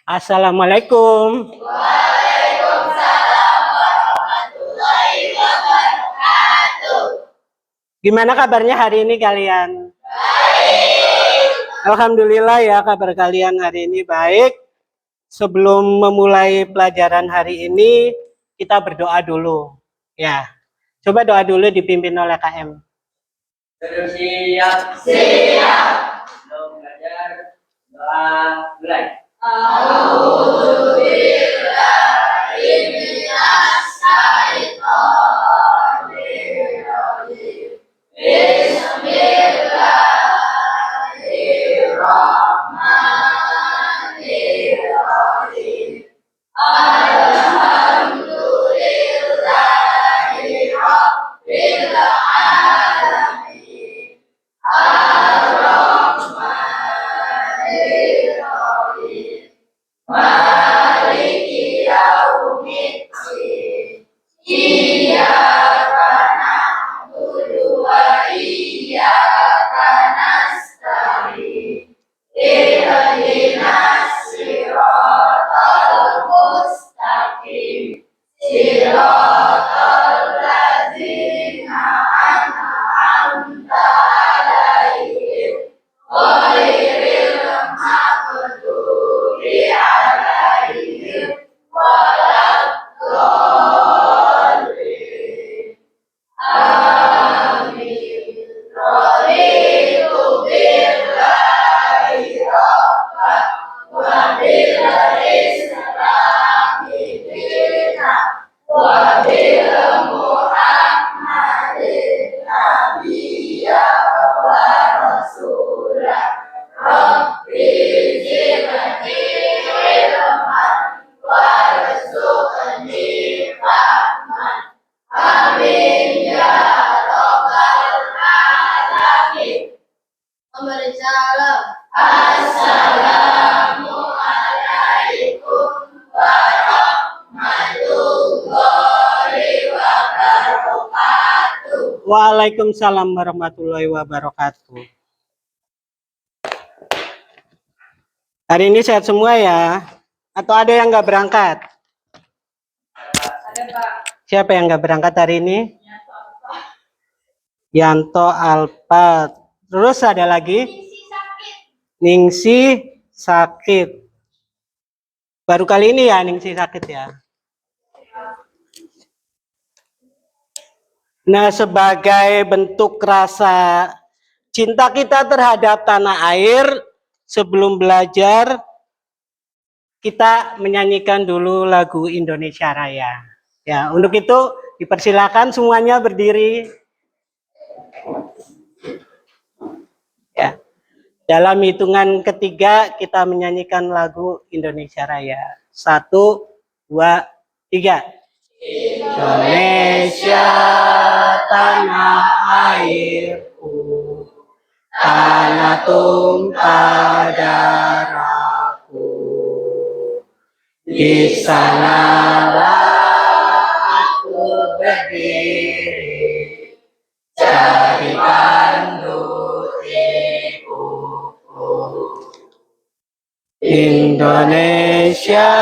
Assalamualaikum. Gimana kabarnya hari ini kalian? Baik. Alhamdulillah ya, kabar kalian hari ini baik. Sebelum memulai pelajaran hari ini, kita berdoa dulu. Ya, coba doa dulu dipimpin oleh KM. Siap. Siap. Belum belajar, doa mulai. Waalaikumsalam warahmatullahi wabarakatuh. Hari ini sehat semua ya? Atau ada yang nggak berangkat? Ada, Pak. Siapa yang nggak berangkat hari ini? Yanto Alpa. Terus ada lagi? Ningsi sakit. Baru kali ini ya Ningsi sakit ya? Nah, sebagai bentuk rasa cinta kita terhadap tanah air, sebelum belajar, kita menyanyikan dulu lagu Indonesia Raya. Ya, untuk itu dipersilakan semuanya berdiri. Ya, dalam hitungan ketiga kita menyanyikan lagu Indonesia Raya. 1, 2, 3. Indonesia tanah airku, tanah tumpah darahku, di sanalah aku berdiri, jadi pandu ibuku. Indonesia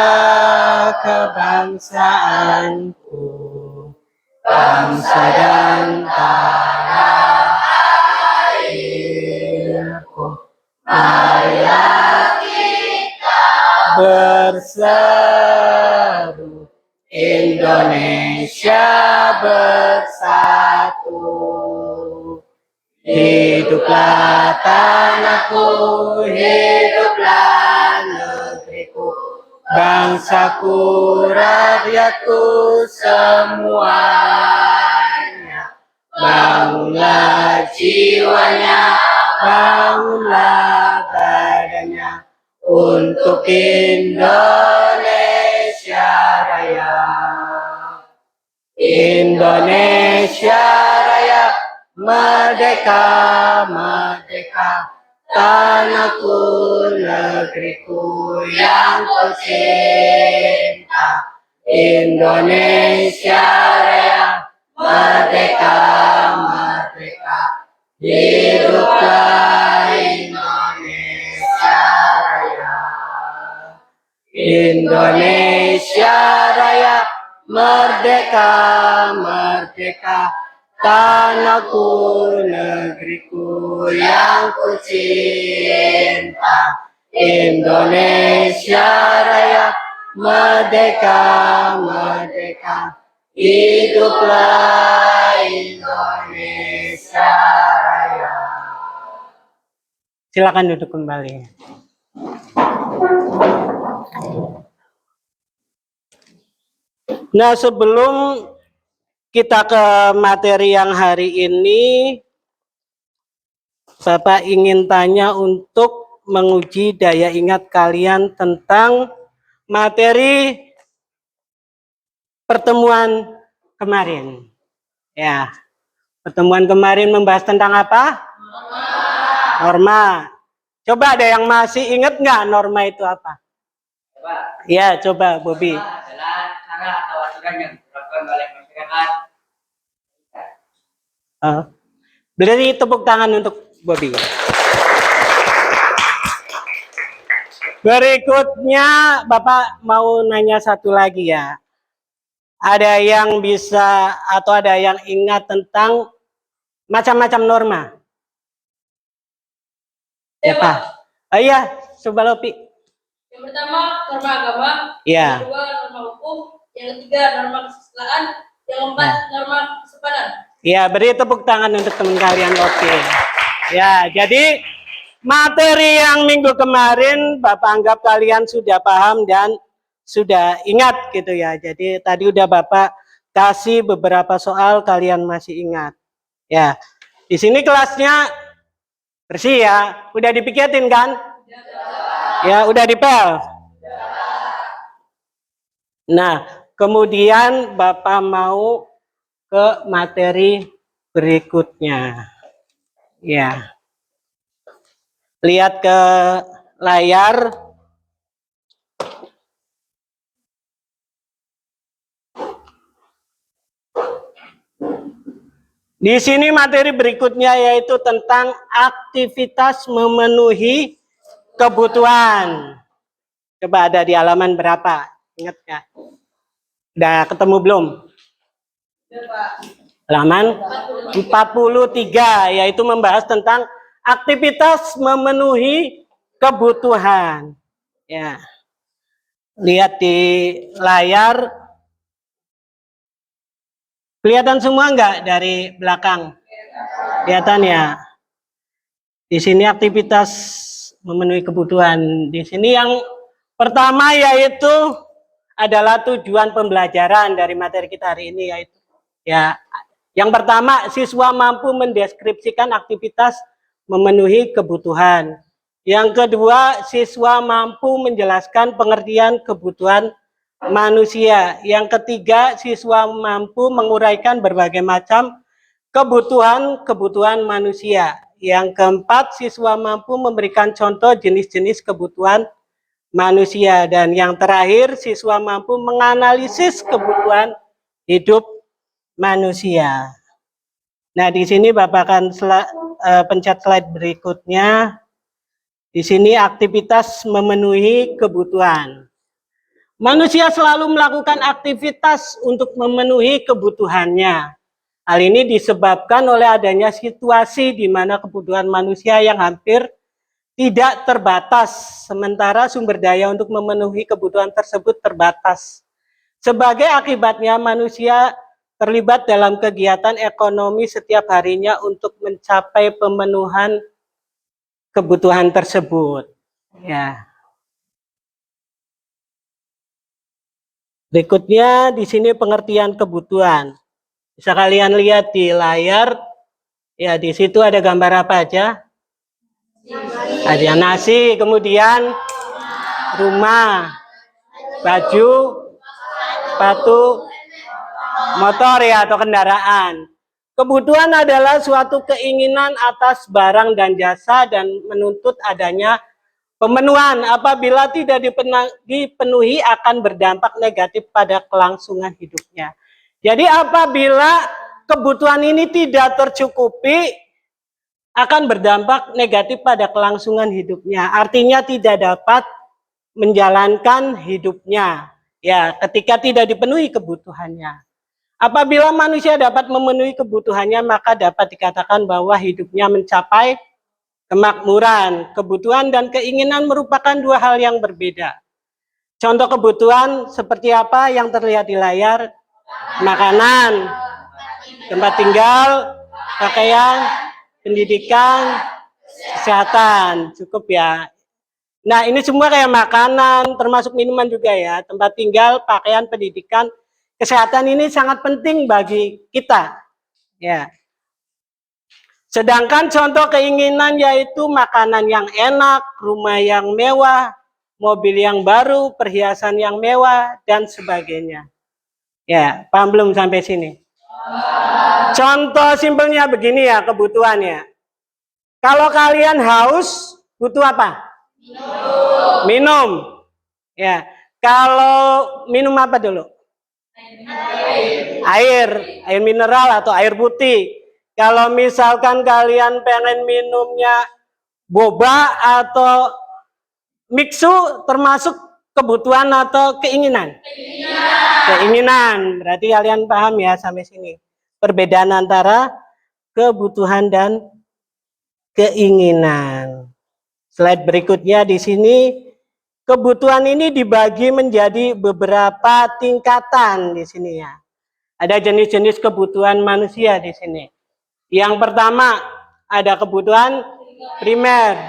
kebangsaanku, bangsa dan tanah airku. Marilah kita berseru, Indonesia bersatu. Hiduplah tanahku, hiduplah negeriku, bangsaku, rakyatku semuanya. Bangunlah jiwanya, bangunlah badannya, untuk Indonesia Raya. Indonesia Raya, merdeka, merdeka, tanahku, negeriku yang kucinta. Indonesia Raya, merdeka, merdeka, hiduplah Indonesia Raya. Indonesia Raya, merdeka, merdeka, tanahku, negeriku yang kucinta. Indonesia Raya, merdeka, merdeka, hiduplah Indonesia Raya. Silakan duduk kembali. Nah, sebelum kita ke materi yang hari ini, Bapak ingin tanya untuk menguji daya ingat kalian tentang materi pertemuan kemarin. Ya, pertemuan kemarin membahas tentang apa? Norma. Coba ada yang masih ingat nggak norma itu apa? Coba. Ya, coba Bobby. Adalah cara atau aturan yang diterapkan oleh masyarakat. Beri tepuk tangan untuk Bobby. Berikutnya Bapak mau nanya satu lagi ya. Ada yang bisa atau ada yang ingat tentang macam-macam norma? Ya Pak. Oh iya, coba Lopi. Yang pertama norma agama, Ya. yang kedua norma hukum, yang ketiga norma kesusilaan, yang keempat norma kesopanan. Ya, beri tepuk tangan untuk teman kalian. Oke. Ya, jadi materi yang minggu kemarin Bapak anggap kalian sudah paham dan sudah ingat gitu ya. Jadi tadi udah Bapak kasih beberapa soal, kalian masih ingat. Ya. Di sini kelasnya bersih ya. Udah dipiketin kan? Ya, udah dipel. Nah, kemudian Bapak mau ke materi berikutnya. Ya. Lihat ke layar. Di sini materi berikutnya yaitu tentang aktivitas memenuhi kebutuhan. Coba ada di halaman berapa? Ingat nggak? Udah ketemu belum? Halaman 43, yaitu membahas tentang aktivitas memenuhi kebutuhan. Ya. Lihat di layar. Kelihatan semua enggak dari belakang? Kelihatan ya. Di sini aktivitas memenuhi kebutuhan. Di sini yang pertama yaitu adalah tujuan pembelajaran dari materi kita hari ini, yaitu ya, yang pertama siswa mampu mendeskripsikan aktivitas memenuhi kebutuhan. Yang kedua, siswa mampu menjelaskan pengertian kebutuhan manusia. Yang ketiga, siswa mampu menguraikan berbagai macam kebutuhan manusia. Yang keempat, siswa mampu memberikan contoh jenis-jenis kebutuhan manusia. Dan yang terakhir, siswa mampu menganalisis kebutuhan hidup manusia. Nah, di sini Bapak akan pencet slide berikutnya. Di sini aktivitas memenuhi kebutuhan. Manusia selalu melakukan aktivitas untuk memenuhi kebutuhannya. Hal ini disebabkan oleh adanya situasi di mana kebutuhan manusia yang hampir tidak terbatas, sementara sumber daya untuk memenuhi kebutuhan tersebut terbatas. Sebagai akibatnya, manusia terlibat dalam kegiatan ekonomi setiap harinya untuk mencapai pemenuhan kebutuhan tersebut. Ya. Berikutnya di sini pengertian kebutuhan. Bisa kalian lihat di layar. Ya, di situ ada gambar apa aja? Ada nasi, kemudian rumah, baju, sepatu, motor ya atau kendaraan. Kebutuhan adalah suatu keinginan atas barang dan jasa dan menuntut adanya pemenuhan. Apabila tidak dipenuhi akan berdampak negatif pada kelangsungan hidupnya. Jadi apabila kebutuhan ini tidak tercukupi akan berdampak negatif pada kelangsungan hidupnya. Artinya tidak dapat menjalankan hidupnya. Ya, ketika tidak dipenuhi kebutuhannya. Apabila manusia dapat memenuhi kebutuhannya, maka dapat dikatakan bahwa hidupnya mencapai kemakmuran. Kebutuhan dan keinginan merupakan dua hal yang berbeda. Contoh kebutuhan seperti apa yang terlihat di layar? Makanan, tempat tinggal, pakaian, pendidikan, kesehatan. Cukup ya. Nah, ini semua kayak makanan, termasuk minuman juga ya. Tempat tinggal, pakaian, pendidikan, kesehatan ini sangat penting bagi kita. Ya. Sedangkan contoh keinginan yaitu makanan yang enak, rumah yang mewah, mobil yang baru, perhiasan yang mewah, dan sebagainya. Ya, paham belum sampai sini? Contoh simpelnya begini ya kebutuhannya. Kalau kalian haus, butuh apa? Minum. Ya. Kalau minum apa dulu? Air mineral atau air putih. Kalau misalkan kalian pengen minumnya boba atau mixu, termasuk kebutuhan atau keinginan? Keinginan. Berarti kalian paham ya sampai sini. Perbedaan antara kebutuhan dan keinginan. Slide berikutnya di sini, kebutuhan ini dibagi menjadi beberapa tingkatan di sini ya. Ada jenis-jenis kebutuhan manusia di sini. Yang pertama, ada kebutuhan primer.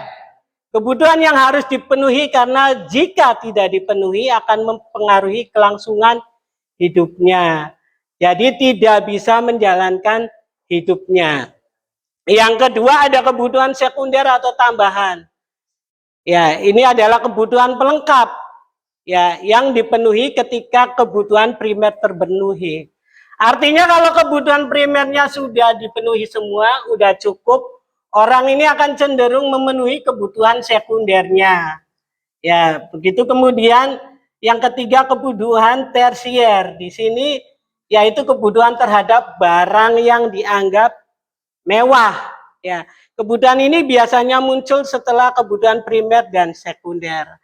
Kebutuhan yang harus dipenuhi karena jika tidak dipenuhi akan mempengaruhi kelangsungan hidupnya. Jadi tidak bisa menjalankan hidupnya. Yang kedua ada kebutuhan sekunder atau tambahan. Ya, ini adalah kebutuhan pelengkap. Ya, yang dipenuhi ketika kebutuhan primer terpenuhi. Artinya kalau kebutuhan primernya sudah dipenuhi semua, udah cukup, orang ini akan cenderung memenuhi kebutuhan sekundernya. Ya, begitu kemudian yang ketiga kebutuhan tersier. Di sini yaitu kebutuhan terhadap barang yang dianggap mewah. Ya, kebutuhan ini biasanya muncul setelah kebutuhan primer dan sekunder.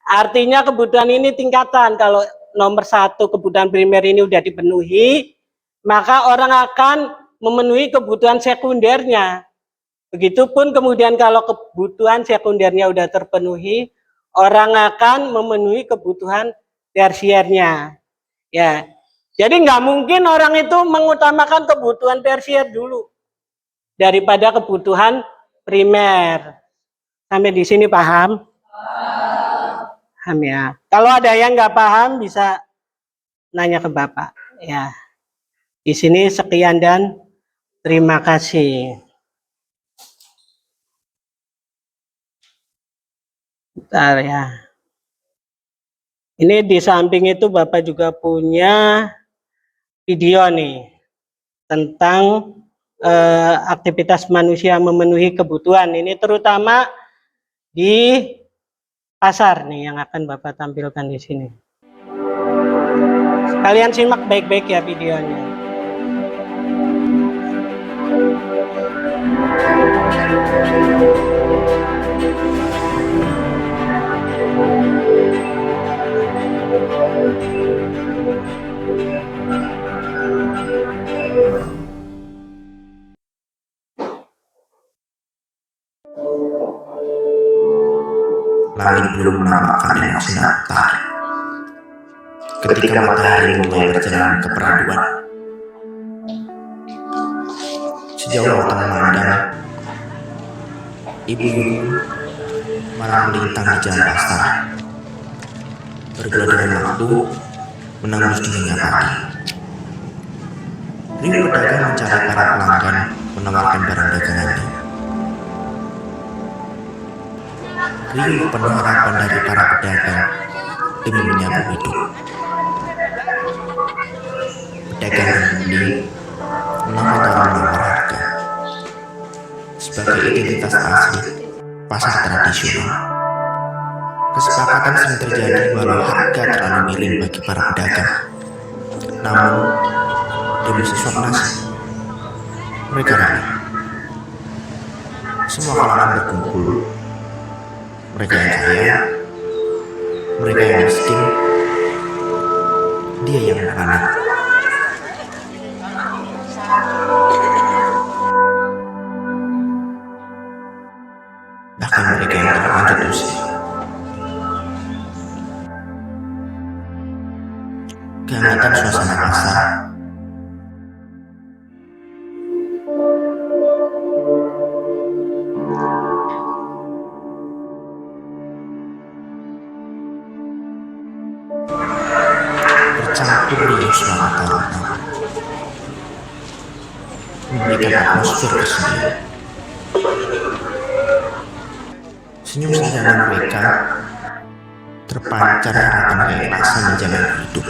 Artinya kebutuhan ini tingkatan. Kalau nomor satu kebutuhan primer ini udah dipenuhi, maka orang akan memenuhi kebutuhan sekundernya. Begitupun kemudian kalau kebutuhan sekundernya udah terpenuhi, orang akan memenuhi kebutuhan tersiernya. Ya, jadi nggak mungkin orang itu mengutamakan kebutuhan tersier dulu daripada kebutuhan primer. Sampai di sini paham? Paham ya. Kalau ada yang nggak paham bisa nanya ke Bapak. Ya. Di sini sekian dan terima kasih. Bentar ya. Ini di samping itu Bapak juga punya video nih tentang aktivitas manusia memenuhi kebutuhan. Ini terutama di pasar nih yang akan Bapak tampilkan di sini. Kalian simak baik-baik ya videonya. Langit belum menampakkan enak sinar matahari. Ketika matahari mulai berjalan ke peraduan, sejauh mata memandang, ibu-ibu malah melintang di jalan pasar, bergerak dengan waktu menembus dinginnya pagi. Riuh pedagang mencari para pelanggan menawarkan barang dagangannya. Riuh penuh harapan dari para pedagang demi menyambung hidup. Pedagang dan pembeli menawar harga sebagai identitas asli pasar tradisional. Kesepakatan sering terjadi walau harga terlalu miring bagi para pedagang. Namun demi sesuap nasi mereka rela. Semua kalangan berkumpul. Mereka yang kaya, Mereka yang miskin, dia yang panik. Bahkan mereka yang terlanjut usia. Kehangatan suasana pasar bercampur riuh suara tawa memberikan atmosfer tersendiri. Senyum sederhana mereka terpancar harapan keikhlasan menjalani hidup.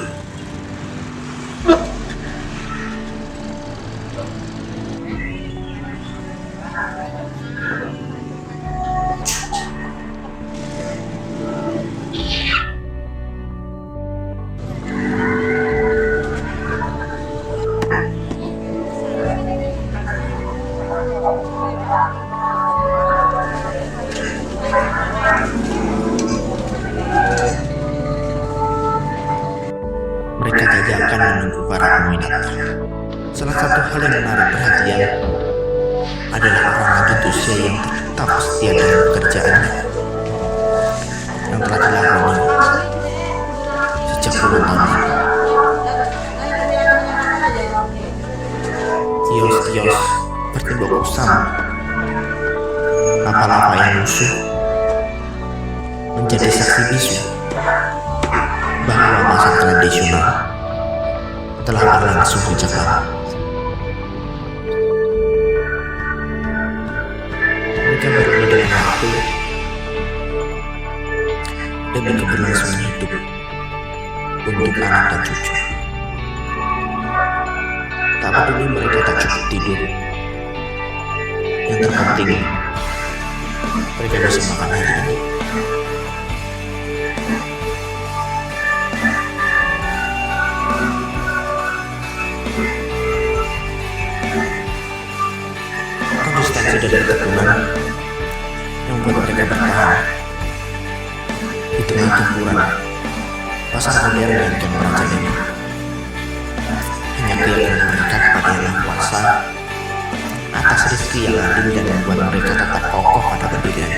Mereka jajakan menunggu para peminatnya. Salah satu hal yang menarik perhatian adalah orang lanjut usia yang tetap setia dengan pekerjaannya yang telah dilakoni sejak puluhan tahun lalu. Kios-kios bertembok usang, lapa-lapa yang lusuh menjadi saksi bisu bahwa pasar tradisional telah berlangsung sejak lama. Mereka berbeda dengan waktu demi keberlangsungan hidup untuk anak dan cucu. Tak peduli mereka tak cukup tidur, yang terpenting mereka bisa makan hari ini. Konsistensi dari ketekunan yang membuat mereka bertahan di tengah gempuran pasar modern yang kian merajalela. Hanya keyakinan mereka kepada Yang Maha Kuasa atas rezeki yang adil dan membuat mereka tetap kokoh pada pendirian.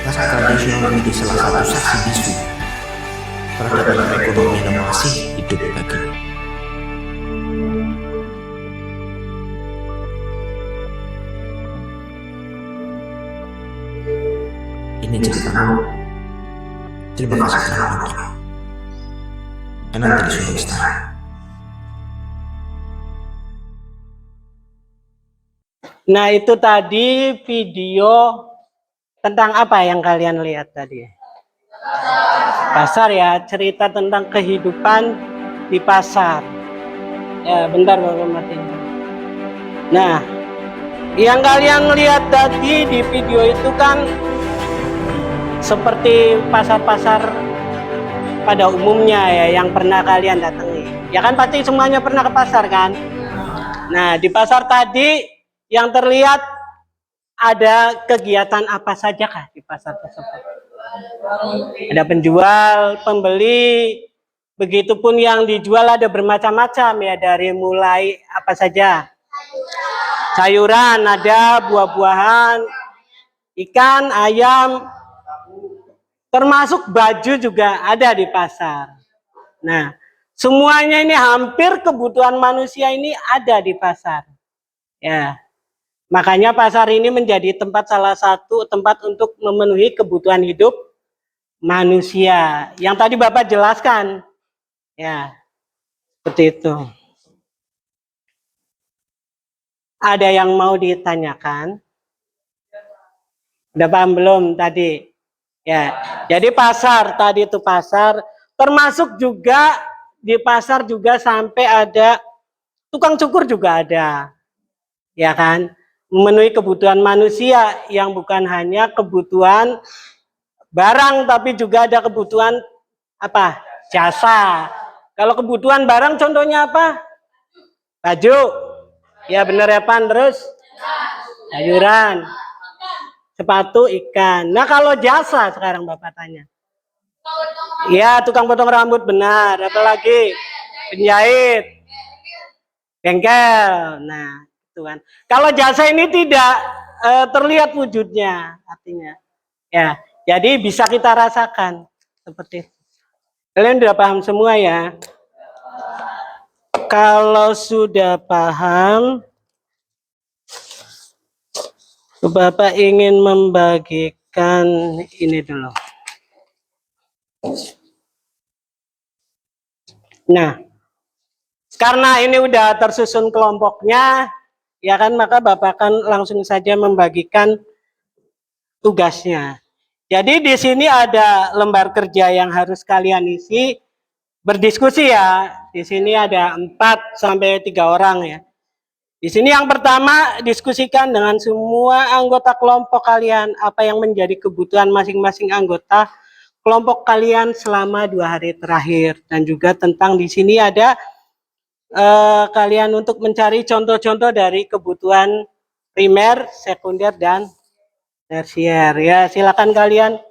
Pasar tradisional menjadi salah satu saksi bisu peradaban ekonomi yang masih hidup lagi. Ini ceritamu. Terima kasih telah menonton. Enak dari Sunda Istana. Nah, itu tadi video tentang apa yang kalian lihat tadi? Pasar ya, cerita tentang kehidupan di pasar. Ya, bentar Bapak Martin. Nah, yang kalian lihat tadi di video itu kan seperti pasar-pasar pada umumnya ya, yang pernah kalian datangi. Ya kan pasti semuanya pernah ke pasar kan? Nah, di pasar tadi yang terlihat ada kegiatan apa saja kah di pasar tersebut? Ada penjual, pembeli, begitupun yang dijual ada bermacam-macam ya, dari mulai apa saja? Sayuran ada, buah-buahan, ikan, ayam, termasuk baju juga ada di pasar. Nah, semuanya ini hampir kebutuhan manusia ini ada di pasar. Ya, makanya pasar ini menjadi salah satu tempat untuk memenuhi kebutuhan hidup manusia. Yang tadi Bapak jelaskan, ya, seperti itu. Ada yang mau ditanyakan? Udah paham belum tadi? Ya, jadi pasar tadi itu pasar, termasuk juga di pasar juga sampai ada tukang cukur juga ada, ya kan? Memenuhi kebutuhan manusia yang bukan hanya kebutuhan barang, tapi juga ada kebutuhan apa? Jasa. Kalau kebutuhan barang contohnya apa? Baju. Ya benar ya Pan. Terus sayuran, sepatu, ikan. Nah, kalau jasa sekarang Bapak tanya. Ya, tukang potong rambut benar. Apalagi penjahit, bengkel. Nah, itu kan. Kalau jasa ini tidak terlihat wujudnya, artinya. Ya, jadi bisa kita rasakan seperti itu. Kalian sudah paham semua ya? Kalau sudah paham, Bapak ingin membagikan ini dulu. Nah, karena ini udah tersusun kelompoknya, ya kan, maka Bapak akan langsung saja membagikan tugasnya. Jadi di sini ada lembar kerja yang harus kalian isi, berdiskusi ya. Di sini ada 4 sampai 3 orang ya. Di sini yang pertama, diskusikan dengan semua anggota kelompok kalian apa yang menjadi kebutuhan masing-masing anggota kelompok kalian selama 2 hari terakhir. Dan juga tentang di sini ada kalian untuk mencari contoh-contoh dari kebutuhan primer, sekunder, dan tersier. Ya, silakan kalian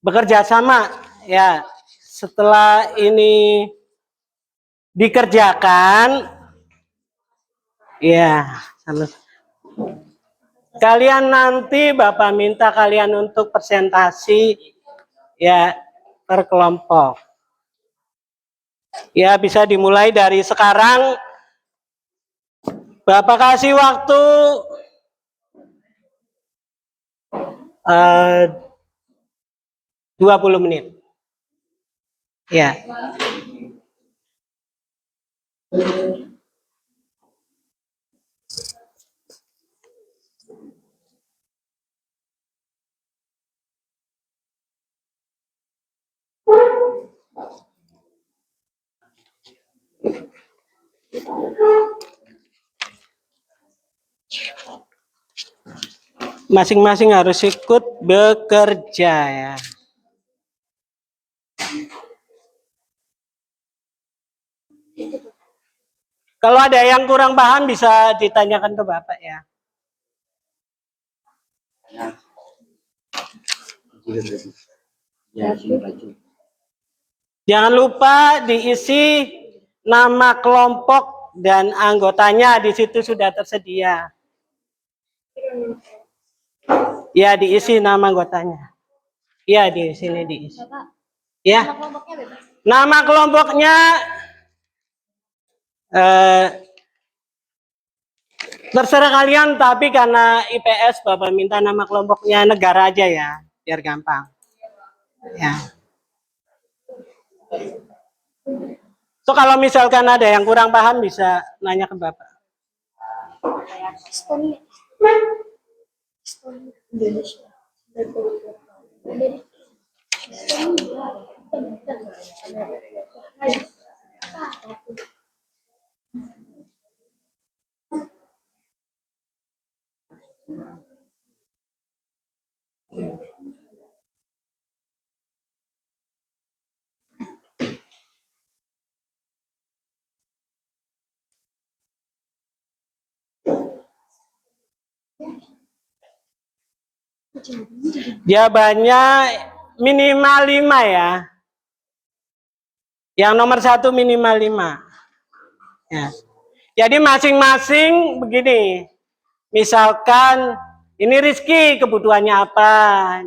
bekerja sama. Ya, setelah ini dikerjakan, ya, kalian nanti Bapak minta kalian untuk presentasi ya per kelompok. Ya, bisa dimulai dari sekarang. Bapak kasih waktu 20 menit. Ya. Masing-masing harus ikut bekerja ya. Kalau ada yang kurang paham bisa ditanyakan ke Bapak ya. Jangan lupa diisi nama kelompok dan anggotanya, di situ sudah tersedia. Ya, diisi nama anggotanya. Ya, di sini diisi. Ya. Nama kelompoknya terserah kalian, tapi karena IPS Bapak minta nama kelompoknya negara aja ya, biar gampang. Ya. So kalau misalkan ada yang kurang paham bisa nanya ke Bapak. Jawabannya minimal 5 ya. Yang nomor 1 minimal 5. Ya. Jadi masing-masing begini. Misalkan ini Rizky kebutuhannya apa.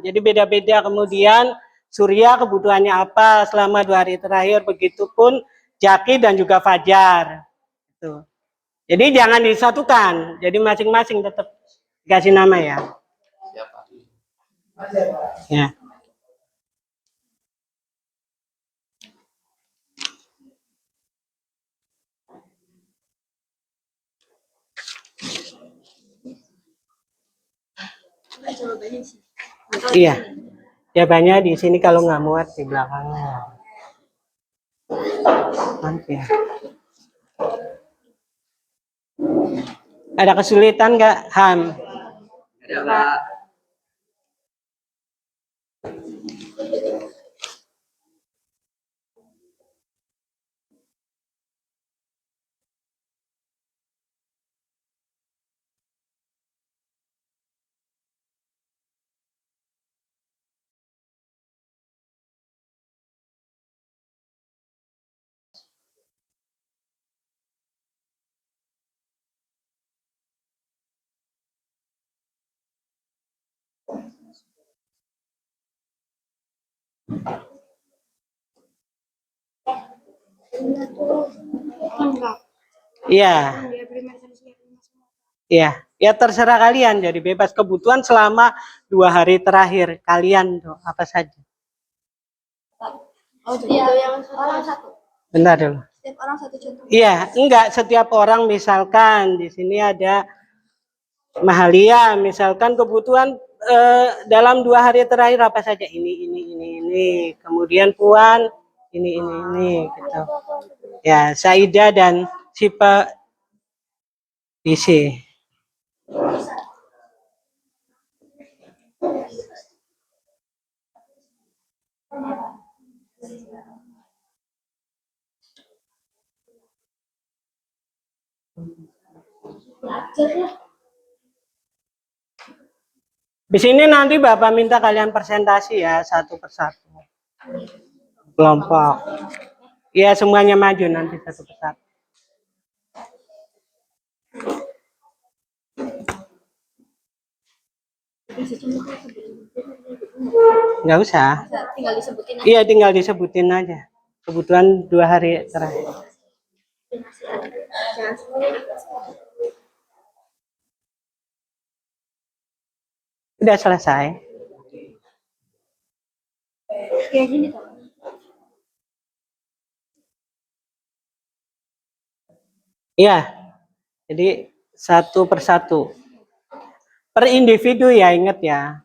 Jadi beda-beda. Kemudian Surya kebutuhannya apa selama 2 hari terakhir. Begitupun Jaki dan juga Fajar. Tuh. Jadi jangan disatukan. Jadi masing-masing tetap kasih nama ya. Ya. Iya. Jawabannya di sini, kalau nggak muat di belakangnya. Nanti ya. Ada kesulitan nggak, Ham? Ada Pak. Iya. Iya, ya terserah kalian. Jadi bebas kebutuhan selama 2 hari terakhir kalian tuh apa saja. Oh, jadi yang orang satu. Bentar dulu. Setiap orang satu contoh. Iya, enggak setiap orang, misalkan di sini ada Mahalia, misalkan kebutuhan dalam 2 hari terakhir apa saja, ini. Kemudian Puan ini gitu. Ya, Saida dan Sipa DC. Di sini nanti Bapak minta kalian presentasi ya, satu persatu. Kelompok. Ya, semuanya maju nanti satu persatu. Nggak usah. Tinggal disebutin aja. Iya, tinggal disebutin aja. Kebutuhan 2 hari terakhir. Udah selesai. Kayak gini kan. Iya. Jadi satu persatu. Per individu ya, ingat ya.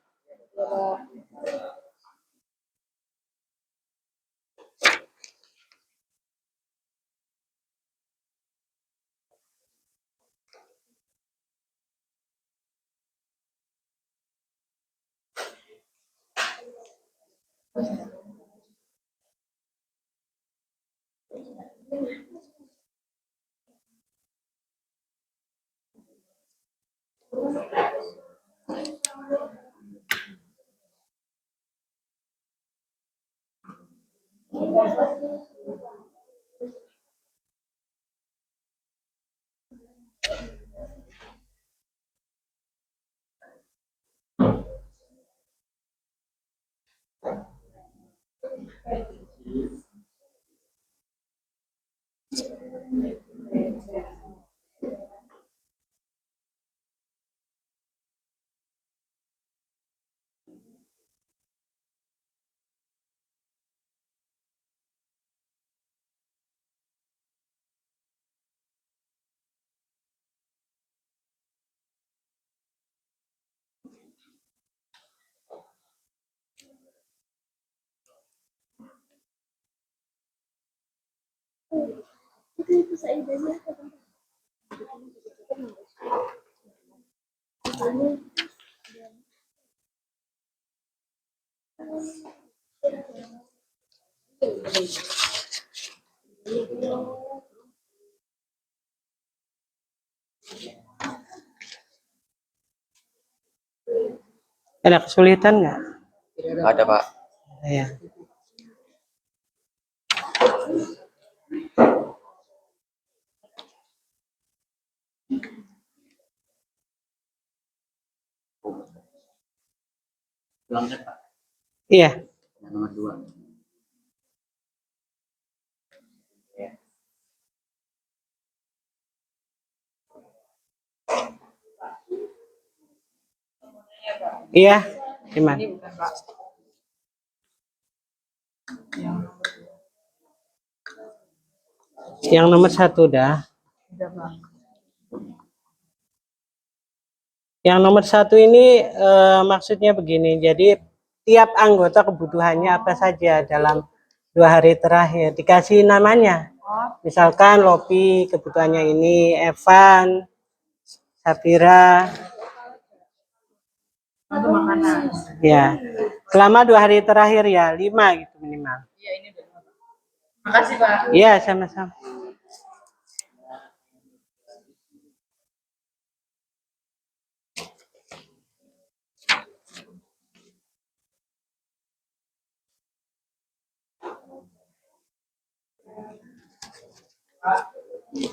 Ada kesulitan nggak? Ada, Pak. Iya. Ulang Pak. Iya. Yang nomor 2. Iya. Gimana? Yang nomor 1 dah. Yang nomor 1 ini maksudnya begini. Jadi tiap anggota kebutuhannya apa saja dalam 2 hari terakhir. Dikasih namanya. Misalkan Lopi kebutuhannya ini, Evan, Safira. Untuk makanan. Ya. Selama 2 hari terakhir ya 5 gitu minimal. Iya, ini udah. Makasih, Pak. Iya, sama-sama.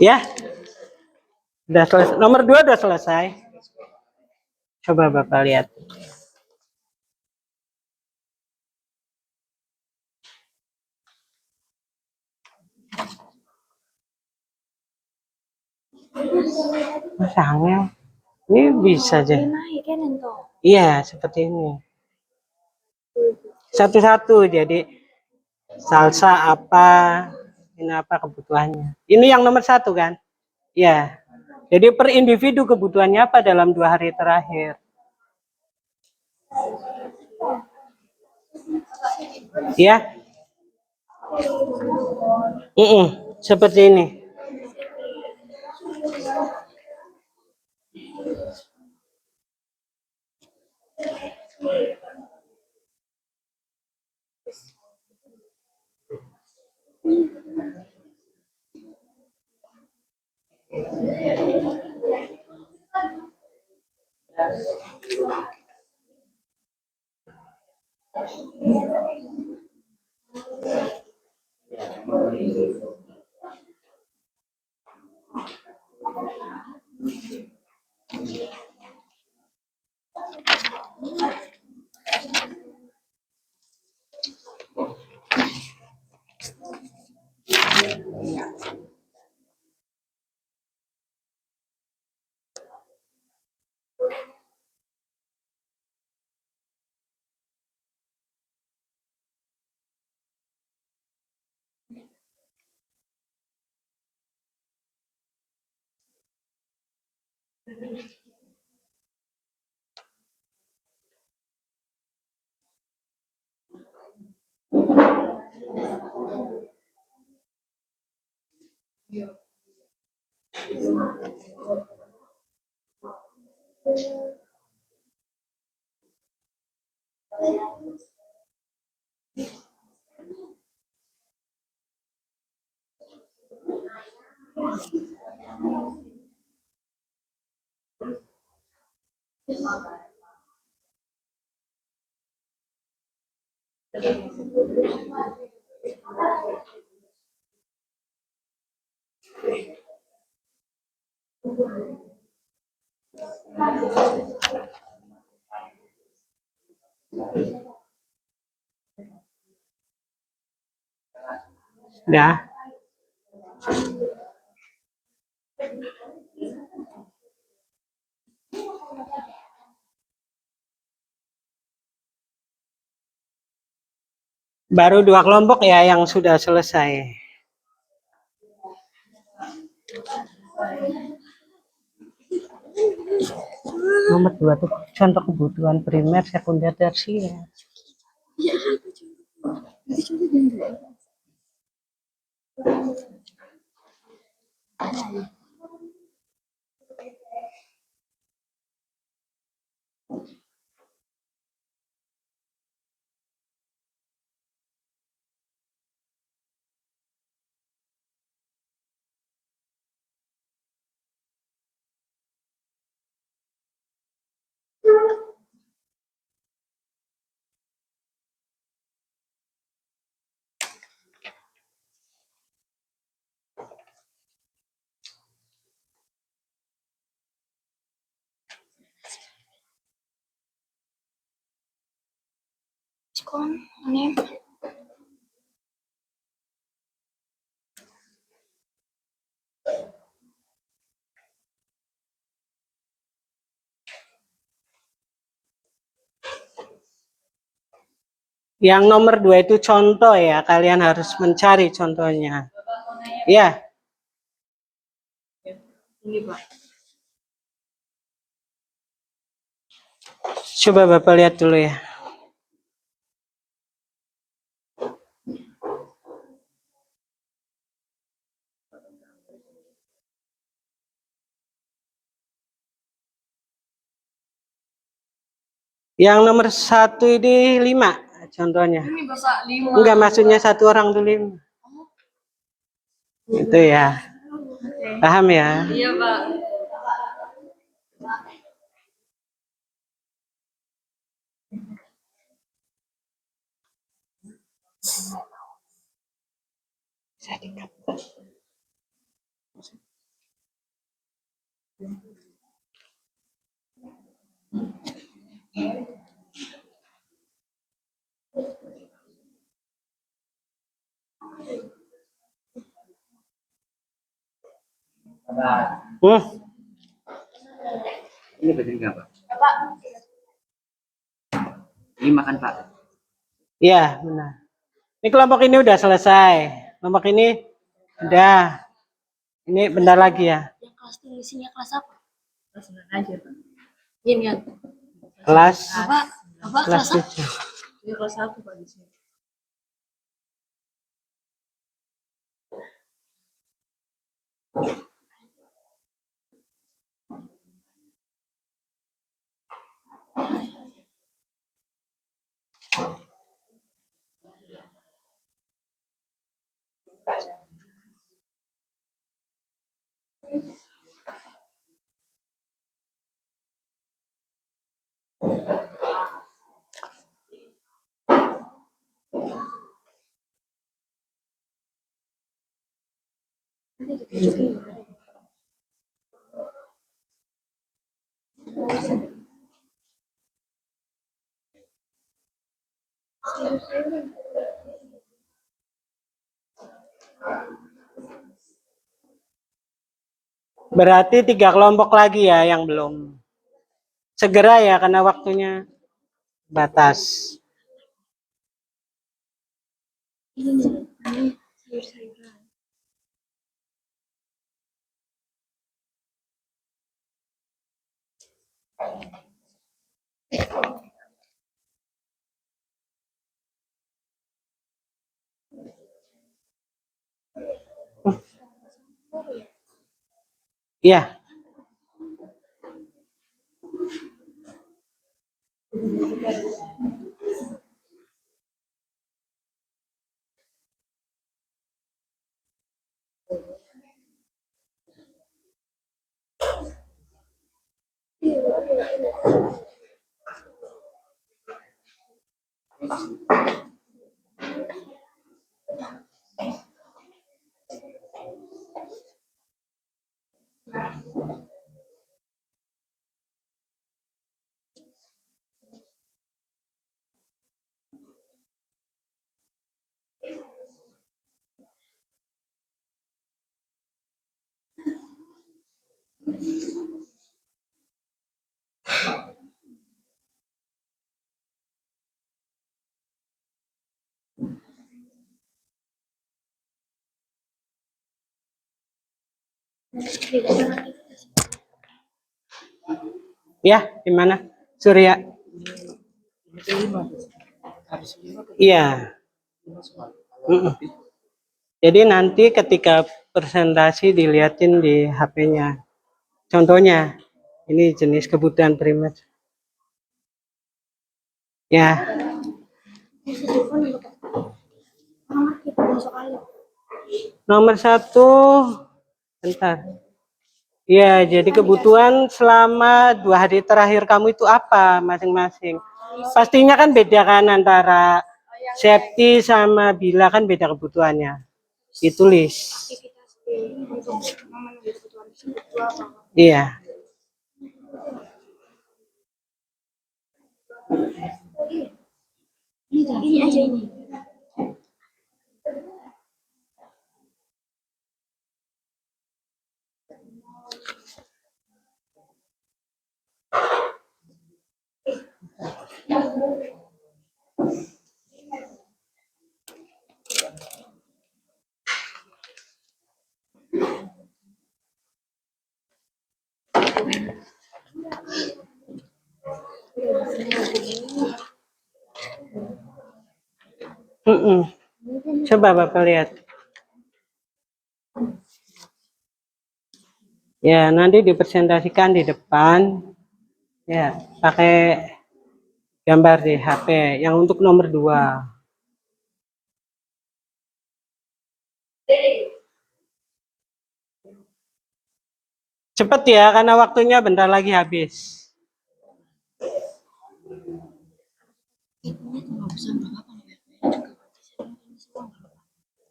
Ya. Udah selesai. Nomor 2 udah selesai. Coba Bapak lihat. Masangnya ini bisa aja. Iya, seperti ini. Satu-satu, jadi salsa apa, ini apa kebutuhannya. Ini yang nomor 1 kan? Ya. Jadi per individu kebutuhannya apa dalam 2 hari terakhir. Ya. Seperti ini. Dah. Baru 2 kelompok ya yang sudah selesai. Nomor 2 itu contoh kebutuhan primer, sekunder, tersier. Yang nomor 2 itu contoh ya, kalian harus mencari contohnya. Ya. Coba Bapak lihat dulu ya. Yang nomor 1 ini 5 contohnya. Ini Bapak 5. Enggak, maksudnya 1 orang tuh 5. Itu ya. Paham ya? Iya, Pak. Ada. Ini bagian apa? Bapak. Ini makan Pak. Iya, benar. Ini kelompok ini udah selesai. Kelompok ini udah. Ini bentar lagi ya. Yang kelas tulisinnya kelas apa? Kelas 9 aja, Pak. Ini kan. Kelas Bapak kelas kelas apa? 7. Ini kelas 1, Pak, di sini. Berarti 3 kelompok lagi ya yang belum. Segera ya karena waktunya batas. Ini sayur-sayuran. Iya. Ya, gimana? Surya. Iya. Jadi nanti ketika presentasi dilihatin di HP-nya. Contohnya, ini jenis kebutuhan primer. Ya. Nomor 1, bentar. Ya, jadi kebutuhan selama 2 hari terakhir kamu itu apa masing-masing? Pastinya kan beda kan antara Septi sama Bila kan beda kebutuhannya. Ditulis. Iya. Ini aja ini. Coba Bapak lihat. Ya, nanti dipresentasikan di depan. Ya, pakai gambar di HP yang untuk nomor 2. Cepat ya, karena waktunya bentar lagi habis.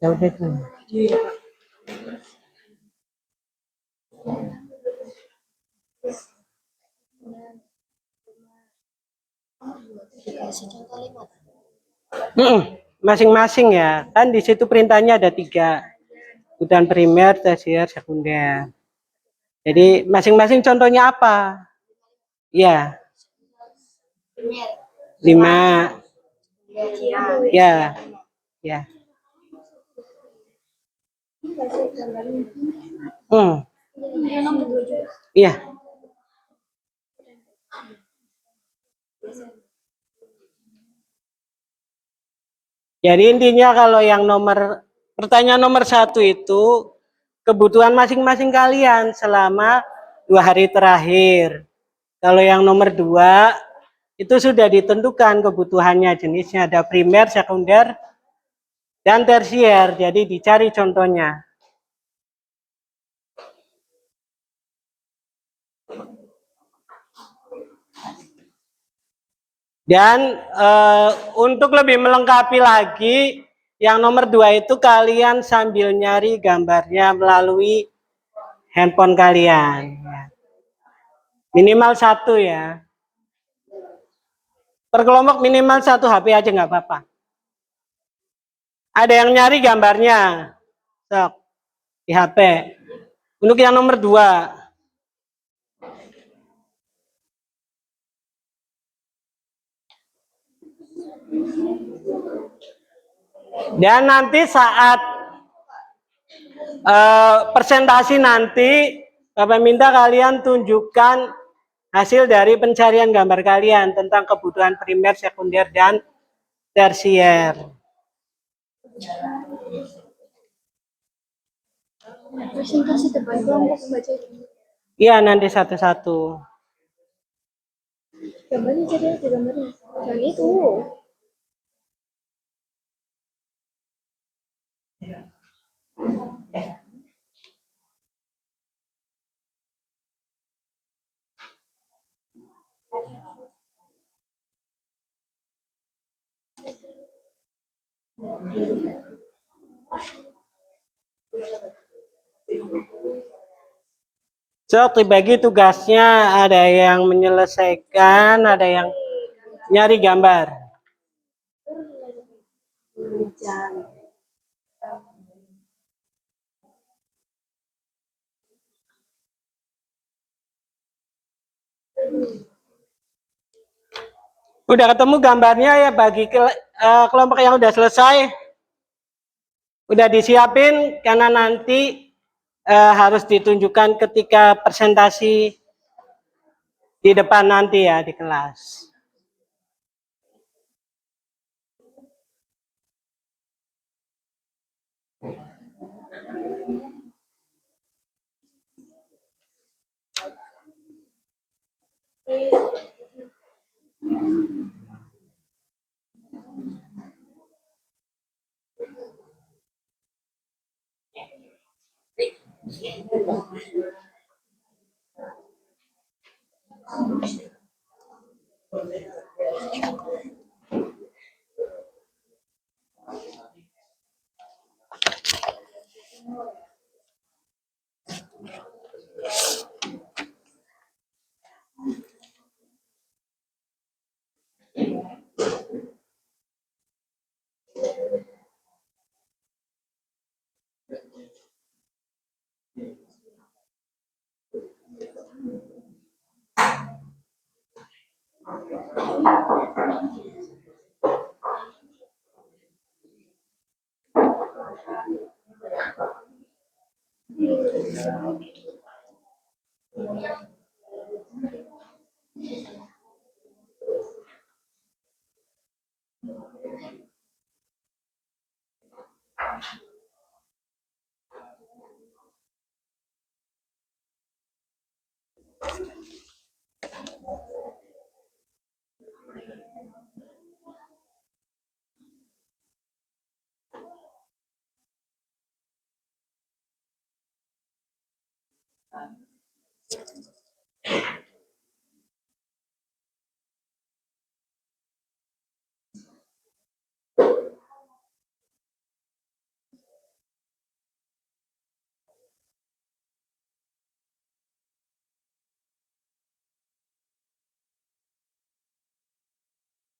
Ya udah itu. Masing-masing ya, kan di situ perintahnya ada 3, kebutuhan primer, tersier, sekunder. Jadi masing-masing contohnya apa? Ya, Primer. 5. Ya, ya. Ini nomor 2 juga. Iya. Jadi intinya kalau yang pertanyaan nomor 1 itu kebutuhan masing-masing kalian selama 2 hari terakhir. Kalau yang nomor 2 itu sudah ditentukan kebutuhannya, jenisnya ada primer, sekunder, dan tersier. Jadi dicari contohnya. Dan untuk lebih melengkapi lagi, yang nomor 2 itu kalian sambil nyari gambarnya melalui handphone kalian. Minimal 1 ya. Per kelompok minimal 1 HP aja nggak apa-apa. Ada yang nyari gambarnya? Sok, di HP. Untuk yang nomor 2. Dan nanti saat presentasi nanti, Bapak minta kalian tunjukkan hasil dari pencarian gambar kalian tentang kebutuhan primer, sekunder, dan tersier. Presentasi depan kelompok baca itu. Iya, nanti satu-satu. Gambarnya jadi ada gambarnya. Yang itu. So, dibagi tugasnya, ada yang menyelesaikan, ada yang nyari gambar. Udah ketemu gambarnya ya, bagi kelompok yang udah selesai, udah disiapin karena nanti harus ditunjukkan ketika presentasi di depan nanti ya, di kelas.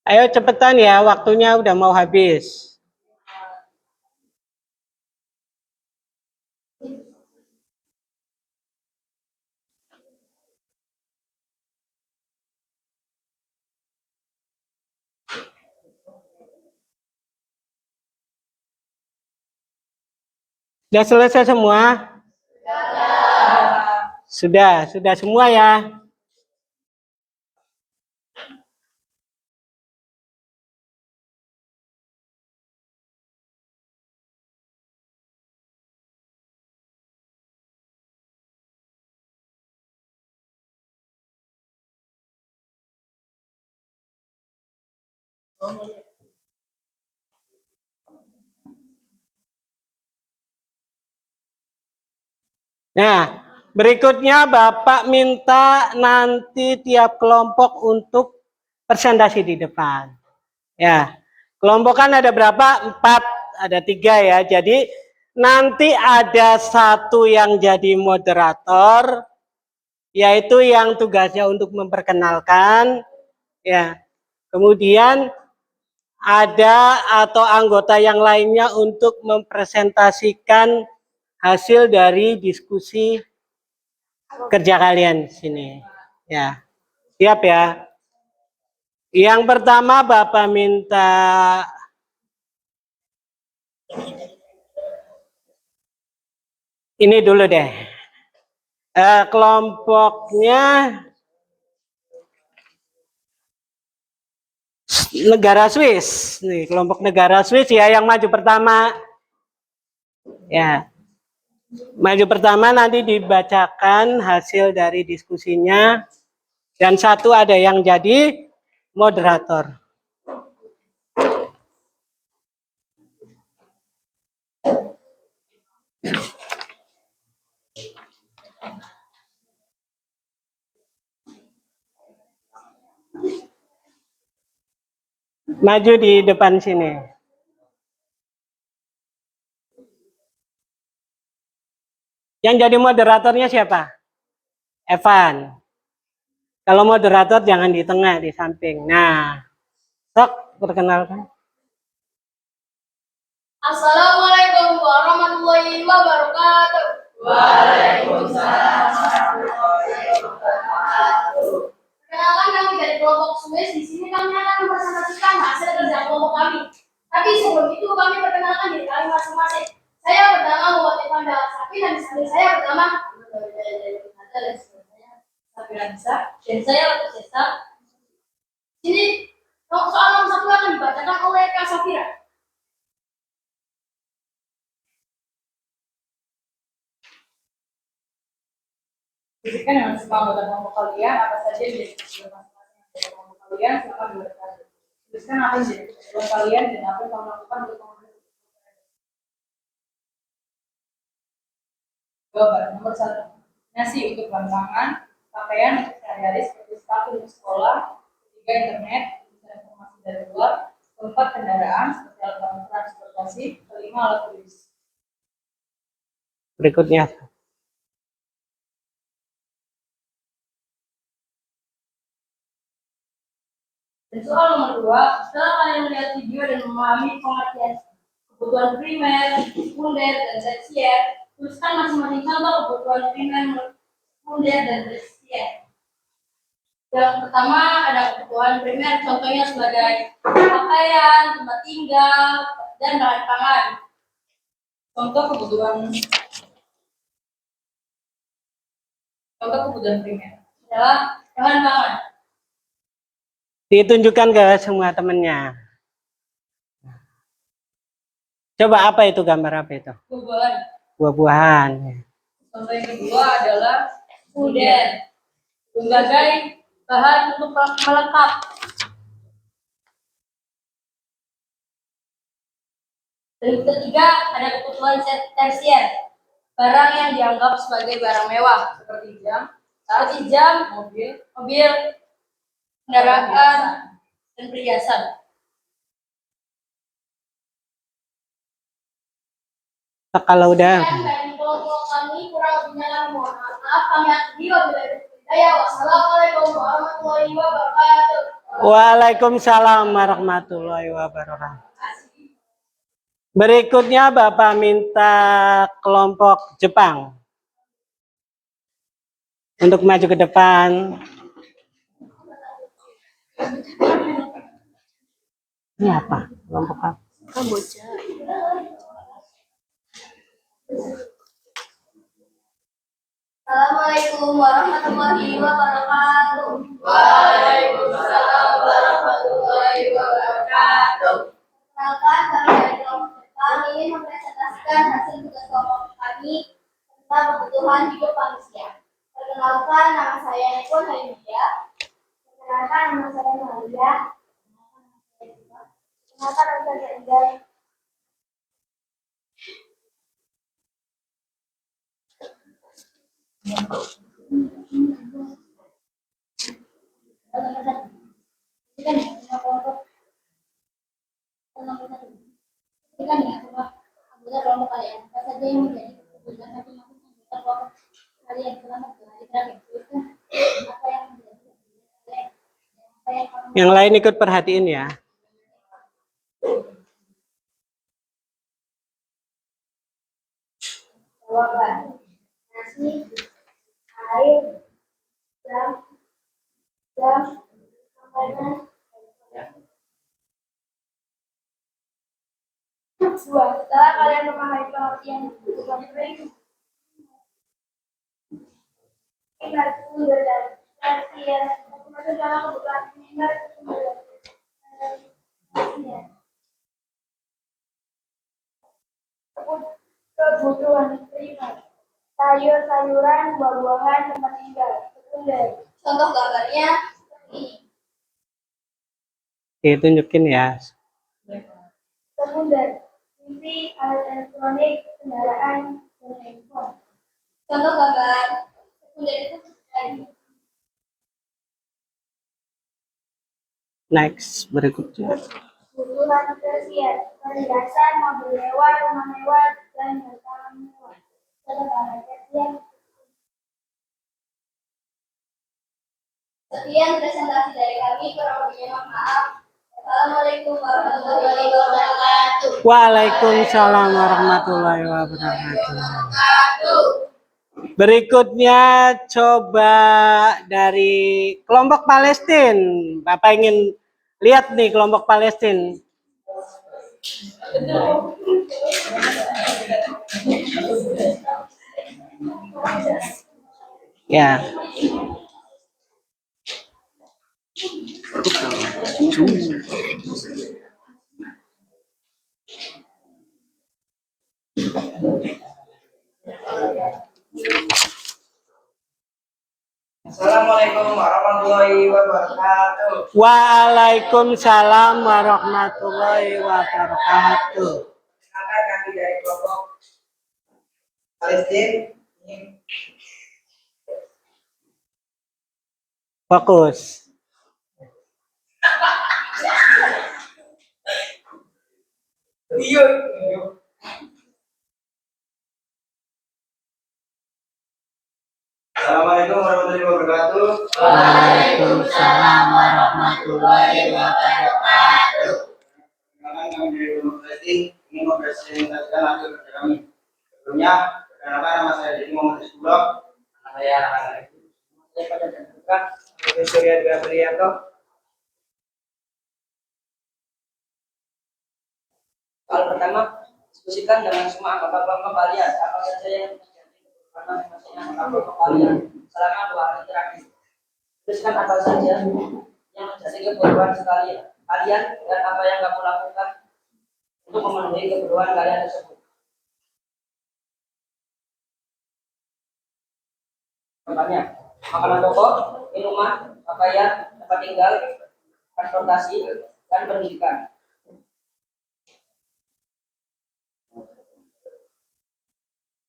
Ayo cepetan ya, waktunya udah mau habis. Sudah selesai semua? Sudah semua ya. Nah, berikutnya Bapak minta nanti tiap kelompok untuk presentasi di depan. Ya, kelompok kan ada berapa? 4, ada 3 ya. Jadi nanti ada satu yang jadi moderator, yaitu yang tugasnya untuk memperkenalkan. Ya, kemudian ada atau anggota yang lainnya untuk mempresentasikan hasil dari diskusi kerja kalian di sini. Ya, siap ya. Yang pertama Bapak minta ini dulu deh. Kelompoknya negara Swiss. Nih, kelompok negara Swiss ya yang maju pertama. Ya. Maju pertama nanti dibacakan hasil dari diskusinya dan satu ada yang jadi moderator. Maju di depan sini. Yang jadi moderatornya siapa? Evan. Kalau moderator jangan di tengah, di samping. Nah, sok perkenalkan. Assalamualaikum warahmatullahi wabarakatuh. Waalaikumsalam warahmatullahi wabarakatuh. Perkenalkan, kami dari kelompok Swiss. Di sini kami akan mempresentasikan hasil kerja kelompok kami. Tapi sebelum itu kami perkenalkan diri kami masing-masing. Saya bernama Muhammad Evan Sapi dan istri saya bernama Safira Nisa dan saya Latu Sesa. Sini soal nomor 1 akan dibacakan oleh Kak Safira. Berikan dengan semua anggota kelompok kalian apa saja yang menjadi tujuan masing-masing dari kelompok kalian selama 2 dekade. Tuliskan apa yang menjadi tujuan kalian dan apa yang kamu lakukan untuk mengakhiri. Jawaban nomor 1. Nasi untuk bahan pangan, pakaian untuk sehari-hari seperti sepatu untuk sekolah, 3 internet, informasi dari luar, 4 kendaraan seperti alat transportasi, 5 alat tulis. Berikutnya. Dan soal nomor 2, setelah kalian melihat video dan memahami pengertian kebutuhan primer, sekunder, dan tersier, tuliskan masing-masing contoh kebutuhan primer, sekunder, dan tersier. Yang pertama ada kebutuhan primer, contohnya sebagai pakaian, tempat tinggal, dan bahan pangan. Contoh kebutuhan primer adalah bahan pangan. Ditunjukkan ke semua temannya. Coba apa itu, gambar apa itu? Buah-buahan. Buah-buahan. Contoh yang kedua adalah Sekunder sebagai bahan untuk melengkap. Dan ketiga ada kebutuhan tersier, barang yang dianggap sebagai barang mewah seperti jam, mobil, kendaraan, dan perhiasan. Kalau udah. Dari kelompok kami kurang lebihnya mohon maaf. Kami akhiri wabillahi hidayah. Wassalamualaikum warahmatullahi wabarakatuh. Waalaikumsalam warahmatullahi wabarakatuh. Berikutnya Bapak minta kelompok Jepang untuk maju ke depan. Ini apa? Kelompok apa? Kamboja. Assalamualaikum warahmatullahi wabarakatuh. Waalaikumsalam warahmatullahi wabarakatuh. Perkenalkan, kami dari kelompok depan ingin mempresentasikan hasil tugas kelompok kami tentang kebutuhan hidup manusia. Perkenalkan, nama saya Nekun Haidia. Perkenalkan, nama saya Maria. Perkenalkan, nama saya Indah. Anggota kelompok kalian, apa saja yang menjadi kebutuhan masing-masing anggota kelompok kalian selama 2 hari terakhir? Apa yang menjadi kebutuhan kalian? Apa yang kamu Yang lain ikut perhatiin ya. jawaban? Nasi, air, jam, makanan, dua. Setelah kalian memahami pengertian kebutuhan kering, ingat sumber dan perhatian masing-masing dalam kebutuhan ingat sumber dan perhatian. Kebutuhan primer, sayur-sayuran, buah-buahan, tempat tinggal. Sekunder, contoh gambarnya seperti ini. Oke, tunjukin ya. Sekunder, TV, alat elektronik, kendaraan, dan handphone. Contoh gambar sekunder itu tadi. Next, berikutnya. Kebutuhan tersier, perhiasan, mobil mewah, rumah mewah, dan harta mewah. Contoh gambar tersier. Sekian presentasi dari kami, kurang lebihnya mohon maaf. Assalamualaikum warahmatullahi wabarakatuh. Waalaikumsalam warahmatullahi wabarakatuh. Berikutnya coba dari kelompok Palestina. Bapak ingin lihat nih kelompok Palestina. Ya. Assalamualaikum warahmatullahi wabarakatuh. Waalaikumsalam warahmatullahi wabarakatuh. Perkenalkan kami dari kelompok Palestina. Fokus. Iya. Assalamualaikum warahmatullahi wabarakatuh. Waalaikumsalam warahmatullahi wabarakatuh. Perkenalkan kami dari kelompok Palestina ingin mempresentasikan hasil kerja kami. Sebelumnya, perkenalkan nama saya Dedi Muhammad Isbulok. Nama saya Anak saya pada dan buka Surya Dwi Aprianto. Soal pertama, diskusikan dengan semua anggota kelompok kalian apa saja yang menjadi kebutuhan masing-masing anggota kelompok kalian selama 2 hari terakhir. Tuliskan apa saja yang menjadi kebutuhan sekalian kalian dan apa yang kamu lakukan untuk memenuhi kebutuhan kalian tersebut. Contohnya, makanan pokok, minuman, pakaian, tempat tinggal, transportasi, dan pendidikan.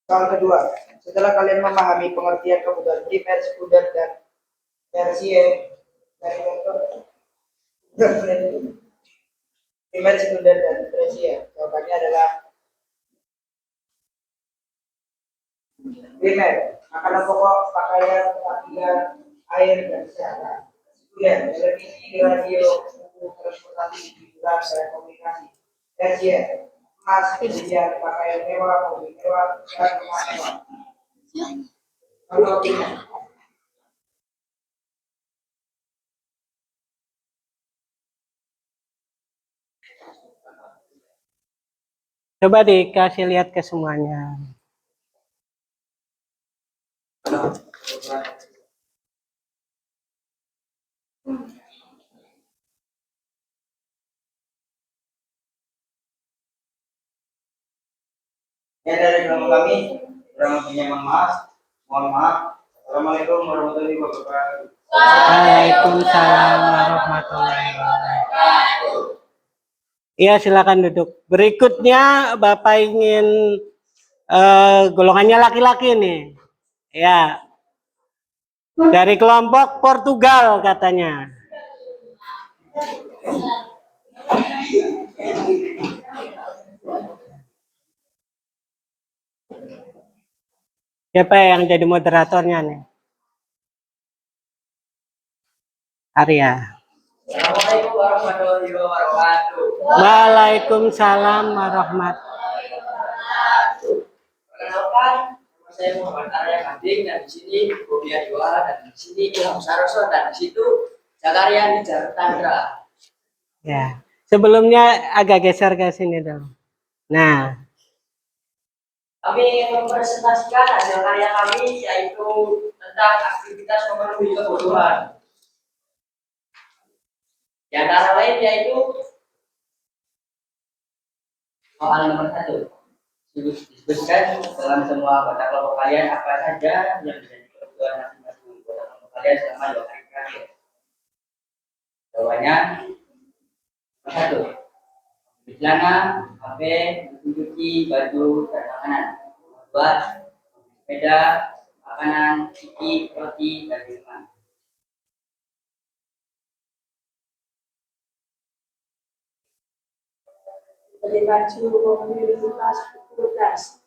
Soal kedua, setelah kalian memahami pengertian kebutuhan primer, sekunder, dan tersier dari primer, sekunder, dan tersier, jawabannya adalah primer, makanan pokok, pakaian, tempat tinggal, air, dan kesehatan. Sekunder, televisi, radio, buku, transportasi, hiburan, telekomunikasi. Tersier, emas, kemudian pakaian mewah, mobil mewah, dan rumah mewah. Contoh tiga. Coba dikasih lihat ke semuanya. Ya dari kelompok kami, kurang lebihnya mohon maaf. Assalamualaikum warahmatullahi wabarakatuh. Waalaikumsalam warahmatullahi wabarakatuh. Iya, silakan duduk. Berikutnya Bapak ingin golongannya laki-laki nih. Ya. Dari kelompok Portugal katanya. Siapa yang jadi moderatornya nih? Arya. Assalamualaikum warahmatullahi wabarakatuh. Waalaikumsalam warahmatullahi wabarakatuh. Perkenalkan, nama saya Muhammad Arya Kanding dan di sini Bobi Adiwa dan di sini Ilham Saroso dan di situ Zakaria Nijar Tandra. Ya. Sebelumnya agak geser ke sini dong. Nah, Kami ingin mempresentasikan hasil karya kami yaitu tentang aktivitas memenuhi kebutuhan. Di antara lain yaitu soal nomor 1. Disebutkan dalam semua anggota kelompok kalian apa saja yang menjadi kebutuhan masing-masing anggota kelompok kalian selama 2 hari terakhir. Jawabannya nomor 1. Celana, HP, cuci, baju, dan makanan. Nomor 2. Sepeda, makanan, ciki, roti, dan minuman. Beli baju, membeli tas, buku, tas,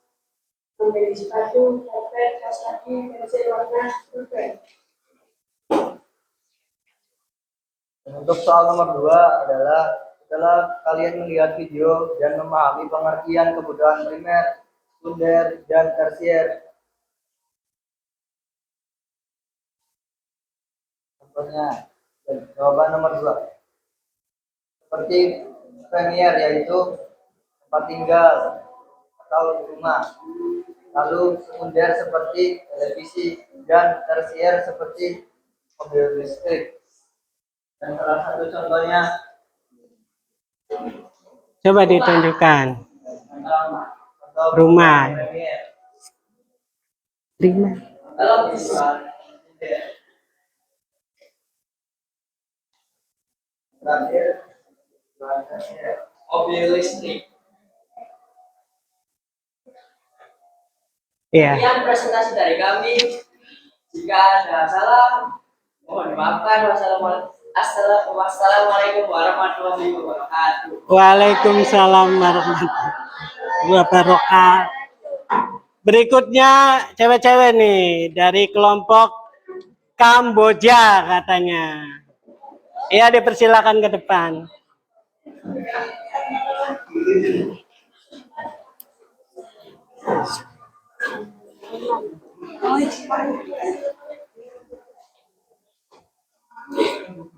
membeli sepatu, dompet, kaos kaki, pensil warna, pulpen. Untuk soal nomor 2 adalah setelah kalian melihat video dan memahami pengertian kebutuhan primer, sekunder, dan tersier. Contohnya, jawaban nomor 2. Seperti premier yaitu tempat tinggal atau rumah. Lalu sekunder seperti televisi dan tersier seperti mobil listrik. Dan salah satu contohnya coba ditunjukkan. contoh Rumah. premier. Prima. Terakhir, Mobil listrik. Iya. Sekian presentasi dari kami. Jika ada salah, mohon dimaafkan. Wassalamualaikum warahmatullahi wabarakatuh. Waalaikumsalam warahmatullahi wabarakatuh. Berikutnya cewek-cewek nih dari kelompok Kamboja katanya. Iya, dipersilakan ke depan.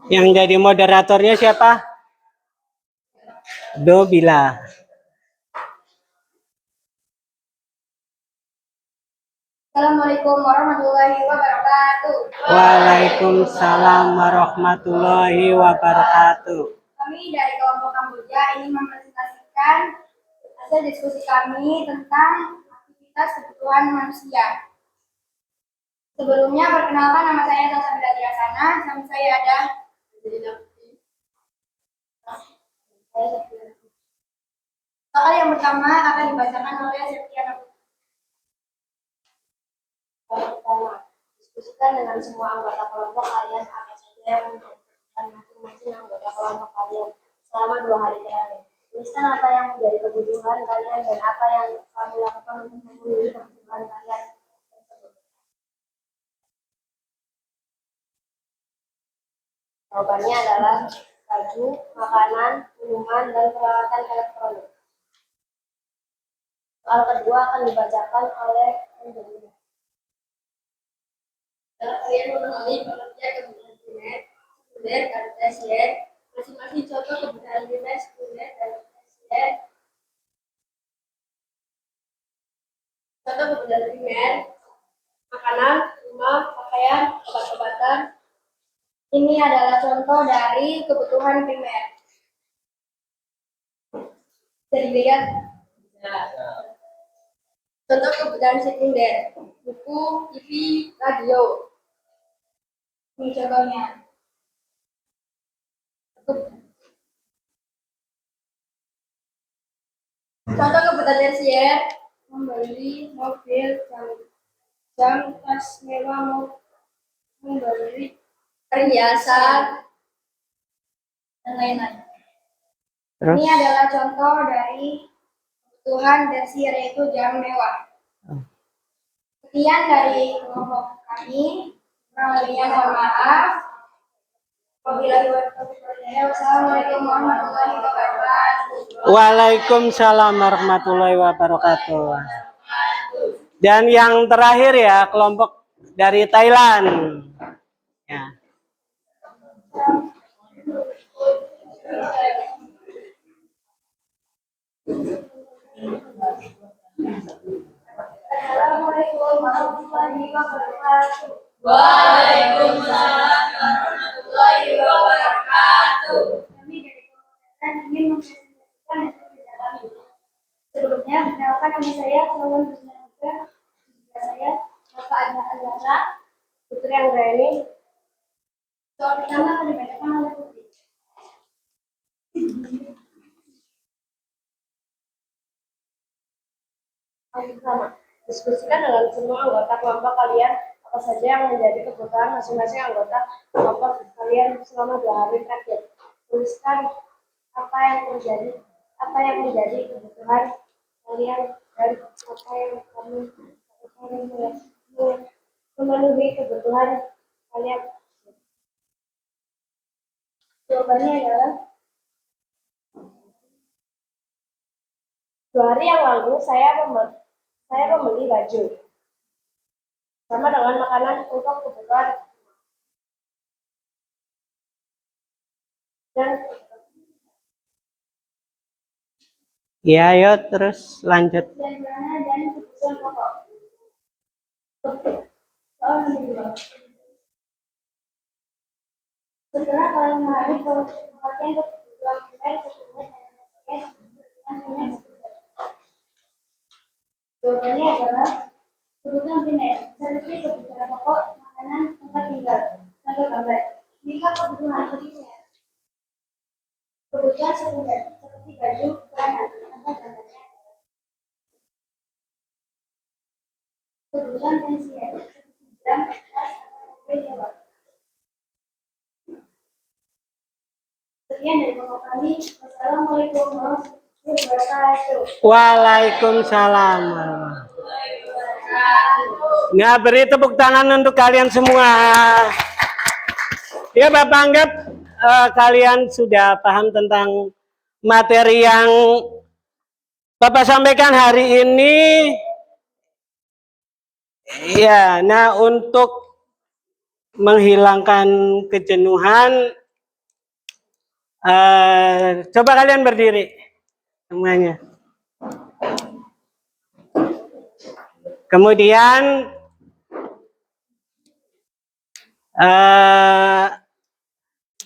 Yang jadi moderatornya siapa? Dobila. Assalamualaikum warahmatullahi wabarakatuh. Waalaikumsalam warahmatullahi wabarakatuh. Kami dari kelompok Kamboja ingin mempresentasikan hasil diskusi kami tentang aktivitas kebutuhan manusia. Sebelumnya, perkenalkan, nama saya Salsabila Tiasana. Samping saya ada soal yang pertama akan dibacakan oleh Septiana. Pertama, diskusikan dengan semua anggota kelompok kalian apa saja yang menjadi kebutuhan masing-masing anggota kelompok kalian selama 2 hari terakhir. Tuliskan apa yang menjadi kebutuhan kalian dan apa yang kamu lakukan untuk memenuhi kebutuhan kalian tersebut. Jawabannya adalah baju, makanan, minuman, dan peralatan elektronik. Soal kedua akan dibacakan oleh Angelina. Kalian memahami pengertian kebutuhan primer, sekunder, dan tersier. Masing-masing contoh kebutuhan primer, sekunder, dan tersier. Contoh kebutuhan primer: makanan, Ini adalah contoh dari kebutuhan primer. Bisa dilihat. Contoh kebutuhan sekunder, buku, TV, radio. Ini contohnya. Contoh kebutuhan tersier, membeli mobil, jam tas mewah, membeli perhiasan, dan lain-lain. Terus? Ini adalah contoh dari kebutuhan tersier, yaitu jam mewah. Sekian dari kelompok kami. Kurang lebihnya mohon maaf. Wassalamualaikum warahmatullahi wabarakatuh. Waalaikumsalam warahmatullahi wabarakatuh. Dan yang terakhir ya, kelompok dari Thailand. Ya. Assalamualaikum warahmatullahi wabarakatuh. Waalaikumsalam warahmatullahi wabarakatuh. Kami dari kelompok ingin mempresentasikan hasil kerja kami. Sebelumnya, perkenalkan nama saya Salman Bismillah. Saya Bapak Azhara, Putri Anggraini. Soal pertama akan dibacakan oleh Putri. Pertama, diskusikan dengan semua anggota kelompok kalian apa saja yang menjadi kebutuhan masing-masing anggota kelompok kalian selama 2 hari terakhir. Tuliskan apa yang menjadi kebutuhan kalian dan apa yang kamu lakukan memenuhi kebutuhan kalian. Jawabannya adalah 2 hari yang lalu saya membeli baju sama dengan makanan untuk kebutuhan dan Ya, ayo terus lanjut. sederhana dan kebutuhan pokok. Soal nomor 2. Setelah kalian mengalami pengertian kebutuhan primer, sekunder, dan sekunder, jawabannya adalah kebutuhan primer seperti kebutuhan pokok, makanan, tempat tinggal. Contoh gambar. Jika kebutuhan primer, kebutuhan sekunder seperti baju, celana, tempat gambarnya. Kebutuhan tersier seperti jam, tas, atau mobil mewah. Sekian dari kelompok kami. Wassalamualaikum warahmatullahi wabarakatuh. Waalaikumsalam. Nah, beri tepuk tangan untuk kalian semua. Ya, Bapak anggap kalian sudah paham tentang materi yang Bapak sampaikan hari ini. Ya, nah untuk menghilangkan kejenuhan, coba kalian berdiri semuanya. Kemudian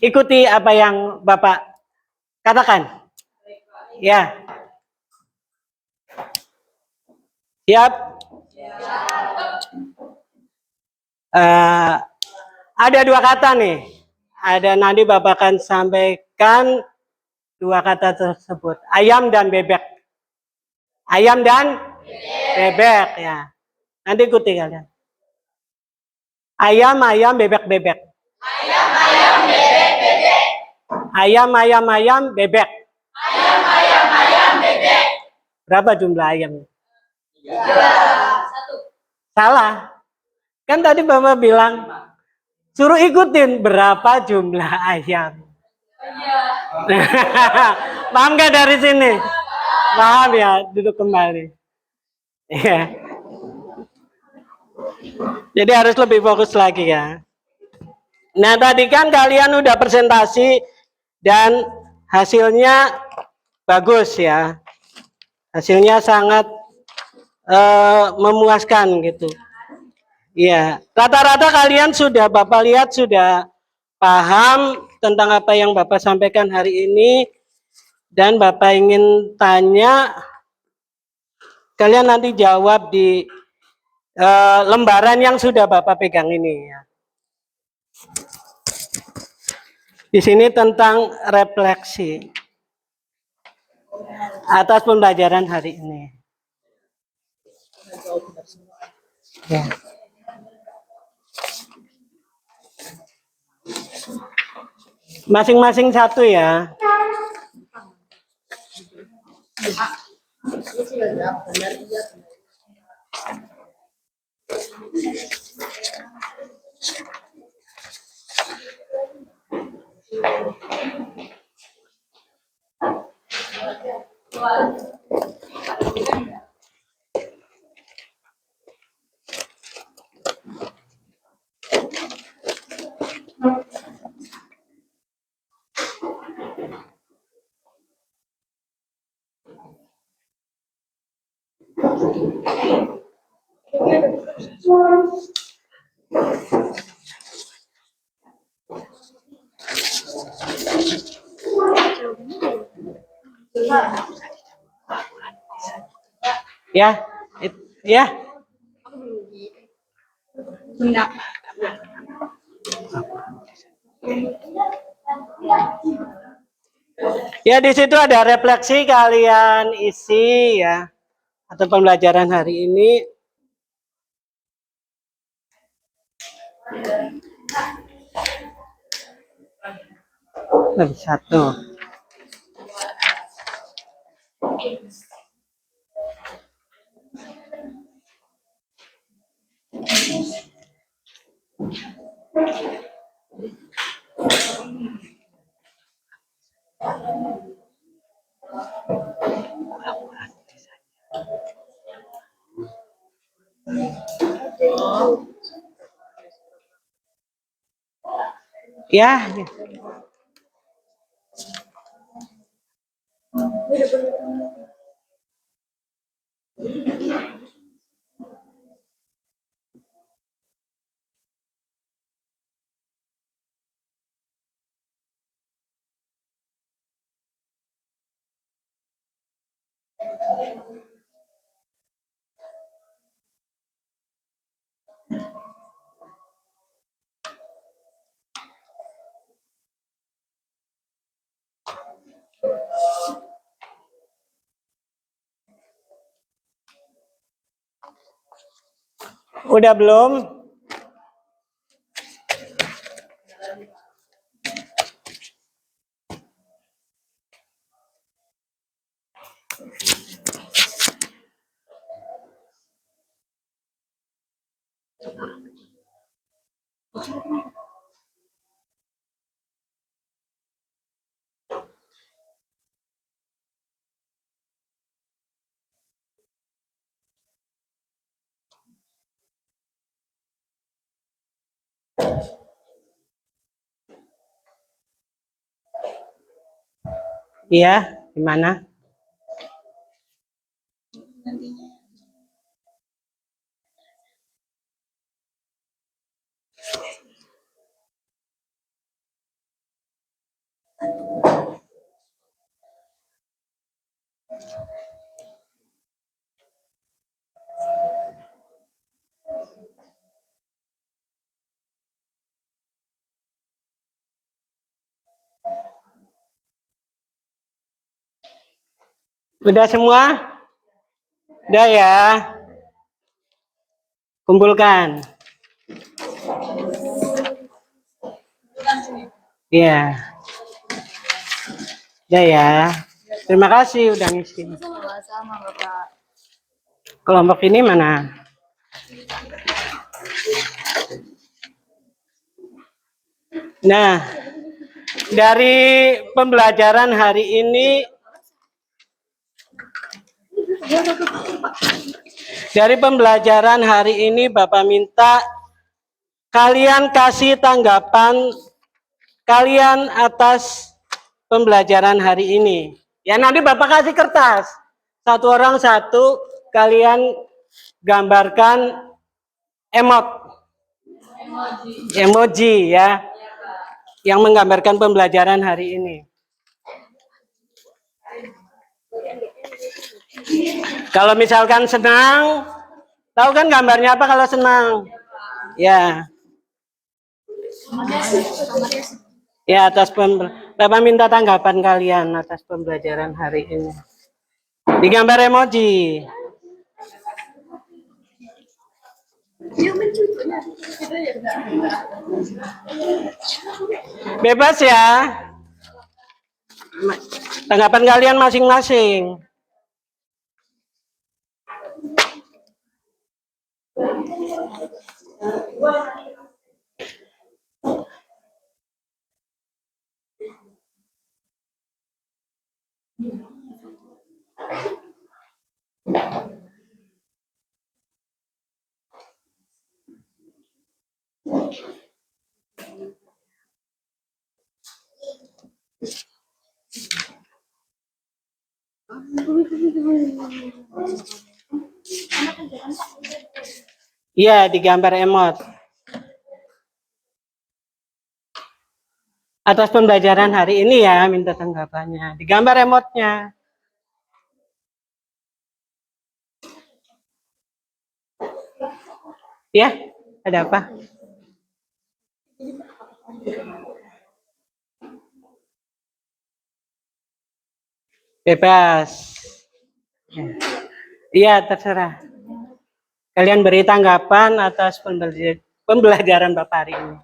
ikuti apa yang Bapak katakan. Ya. Siap? Ada 2 kata nih. Ada nanti Bapak akan sampaikan 2 kata tersebut. Ayam dan bebek. Ayam dan bebek ya. Nanti ikuti kalian. Ayam, ayam, bebek, bebek. Ayam, ayam, bebek, bebek. Ayam, ayam, ayam, bebek. Ayam, ayam, ayam, bebek. Berapa jumlah ayam? 1. Salah. Kan tadi Bapak bilang, suruh ikutin berapa jumlah ayam. Paham gak dari sini? Paham ya, duduk kembali. Ya. Jadi harus lebih fokus lagi ya. Nah tadi kan kalian udah presentasi dan hasilnya bagus ya. Hasilnya sangat memuaskan gitu. Iya, rata-rata kalian sudah Bapak lihat sudah paham tentang apa yang Bapak sampaikan hari ini, dan Bapak ingin tanya, kalian nanti jawab di lembaran yang sudah Bapak pegang ini ya. Di sini tentang refleksi atas pembelajaran hari ini. Ya. Masing-masing satu ya. Ya, ya. Ya, di situ ada refleksi, kalian isi ya, atau pembelajaran hari ini. Lebih satu. Ya. Udah belum? Iya, gimana? Udah semua? Udah ya? Kumpulkan. Iya. Udah ya. Terima kasih udah ngisi. Sama-sama, Bapak. Kelompok ini mana? Nah, dari pembelajaran hari ini, Bapak minta kalian kasih tanggapan kalian atas pembelajaran hari ini. Ya, nanti Bapak kasih kertas. Satu orang satu, kalian gambarkan emoji ya. yang menggambarkan pembelajaran hari ini. Kalau misalkan senang, tahu kan gambarnya apa kalau senang? Ya. Ya, Bapak minta tanggapan kalian atas pembelajaran hari ini. Di gambar emoji. Bebas ya. Tanggapan kalian masing-masing. Iya, di gambar emot. Atas pembelajaran hari ini ya, minta tanggapannya. Di gambar emotnya. Ya, ada apa? Bebas. Iya, terserah. Kalian beri tanggapan atas pembelajaran Bapak hari ini.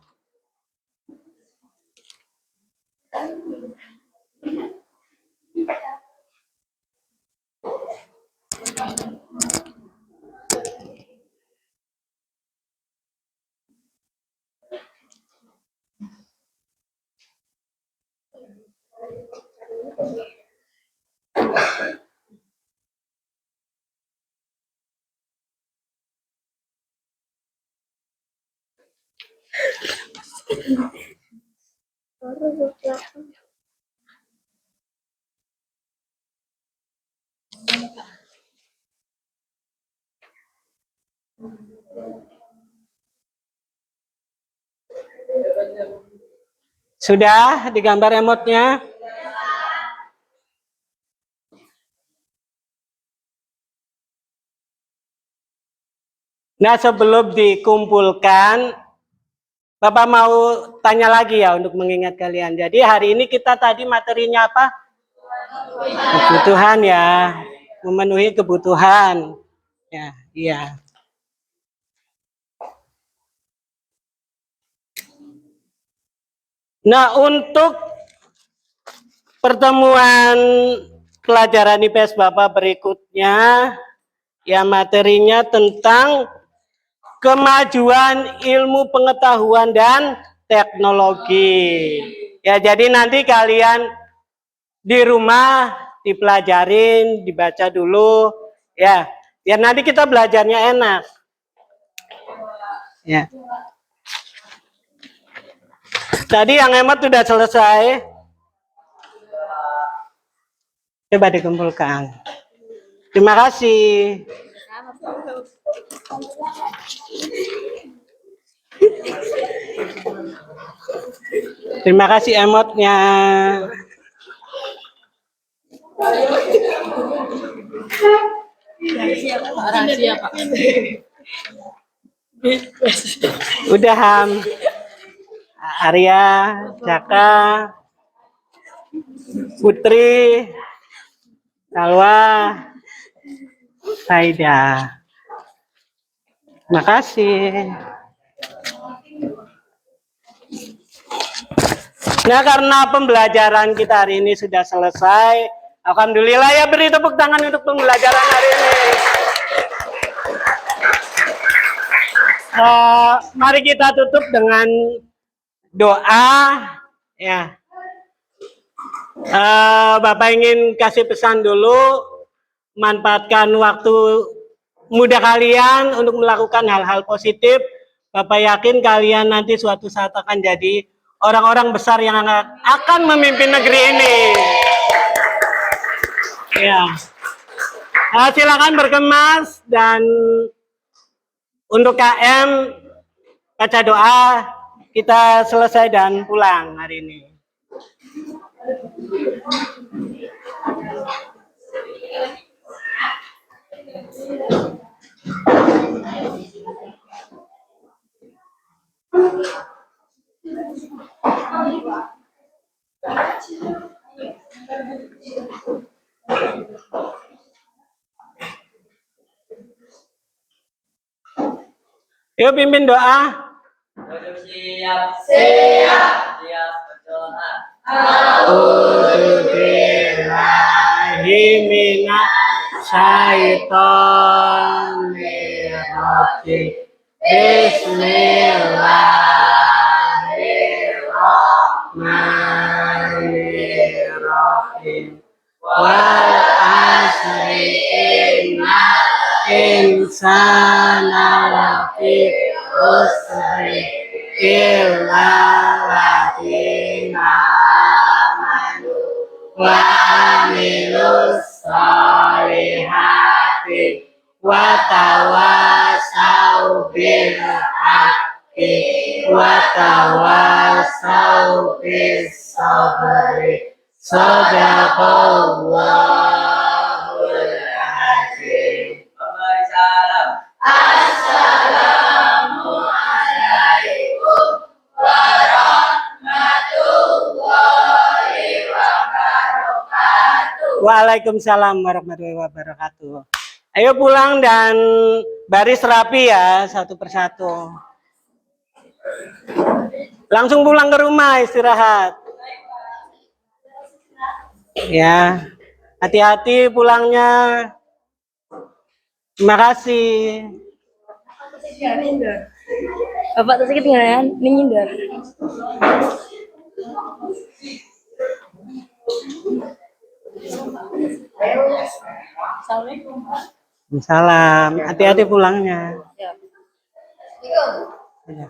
Sudah digambar emotnya? Nah, sebelum dikumpulkan, Bapak mau tanya lagi ya untuk mengingat kalian. Jadi hari ini kita tadi materinya apa? Kebutuhan ya, memenuhi kebutuhan. Ya, iya. Nah, untuk pertemuan pelajaran IPS Bapak berikutnya, ya materinya tentang kemajuan ilmu pengetahuan dan teknologi. Ya, jadi nanti kalian di rumah dipelajarin, dibaca dulu, ya. Biar nanti kita belajarnya enak. Ya. Tadi yang emot sudah selesai. Coba dikumpulkan. Terima kasih. Terima kasih emotnya. Rahasia, Pak. Udah Ham. Arya, Jaka, Putri, Salwa, Saida. Terima kasih. Nah, karena pembelajaran kita hari ini sudah selesai, alhamdulillah ya, beri tepuk tangan untuk pembelajaran hari ini. Mari kita tutup dengan doa. Ya, Bapak ingin kasih pesan dulu, manfaatkan waktu muda kalian untuk melakukan hal-hal positif. Bapak yakin kalian nanti suatu saat akan jadi orang-orang besar yang akan memimpin negeri ini. Ya, silakan berkemas, dan untuk KM baca doa. kita selesai dan pulang hari ini. Yuk pimpin doa. Siap. Siap. Siap berdoa. A'udzubillahi minasyaitonirrajim. Bismillahirrahmanirrahim. Wal asri innal insana lafi khusri illa ladina amanu wa amilus solihati wa tawasau bil haqqi wa tawasau bis sabri. Sadaqallahul azim. Memberi salam. Waalaikumsalam warahmatullahi wabarakatuh. Ayo pulang dan baris rapi ya, satu persatu. Langsung pulang ke rumah istirahat. Ya, hati-hati pulangnya. Terima kasih. Bapak terus ketinggalan, menghindar. Assalamualaikum. Salam. Hati-hati pulangnya. Ya. Ya.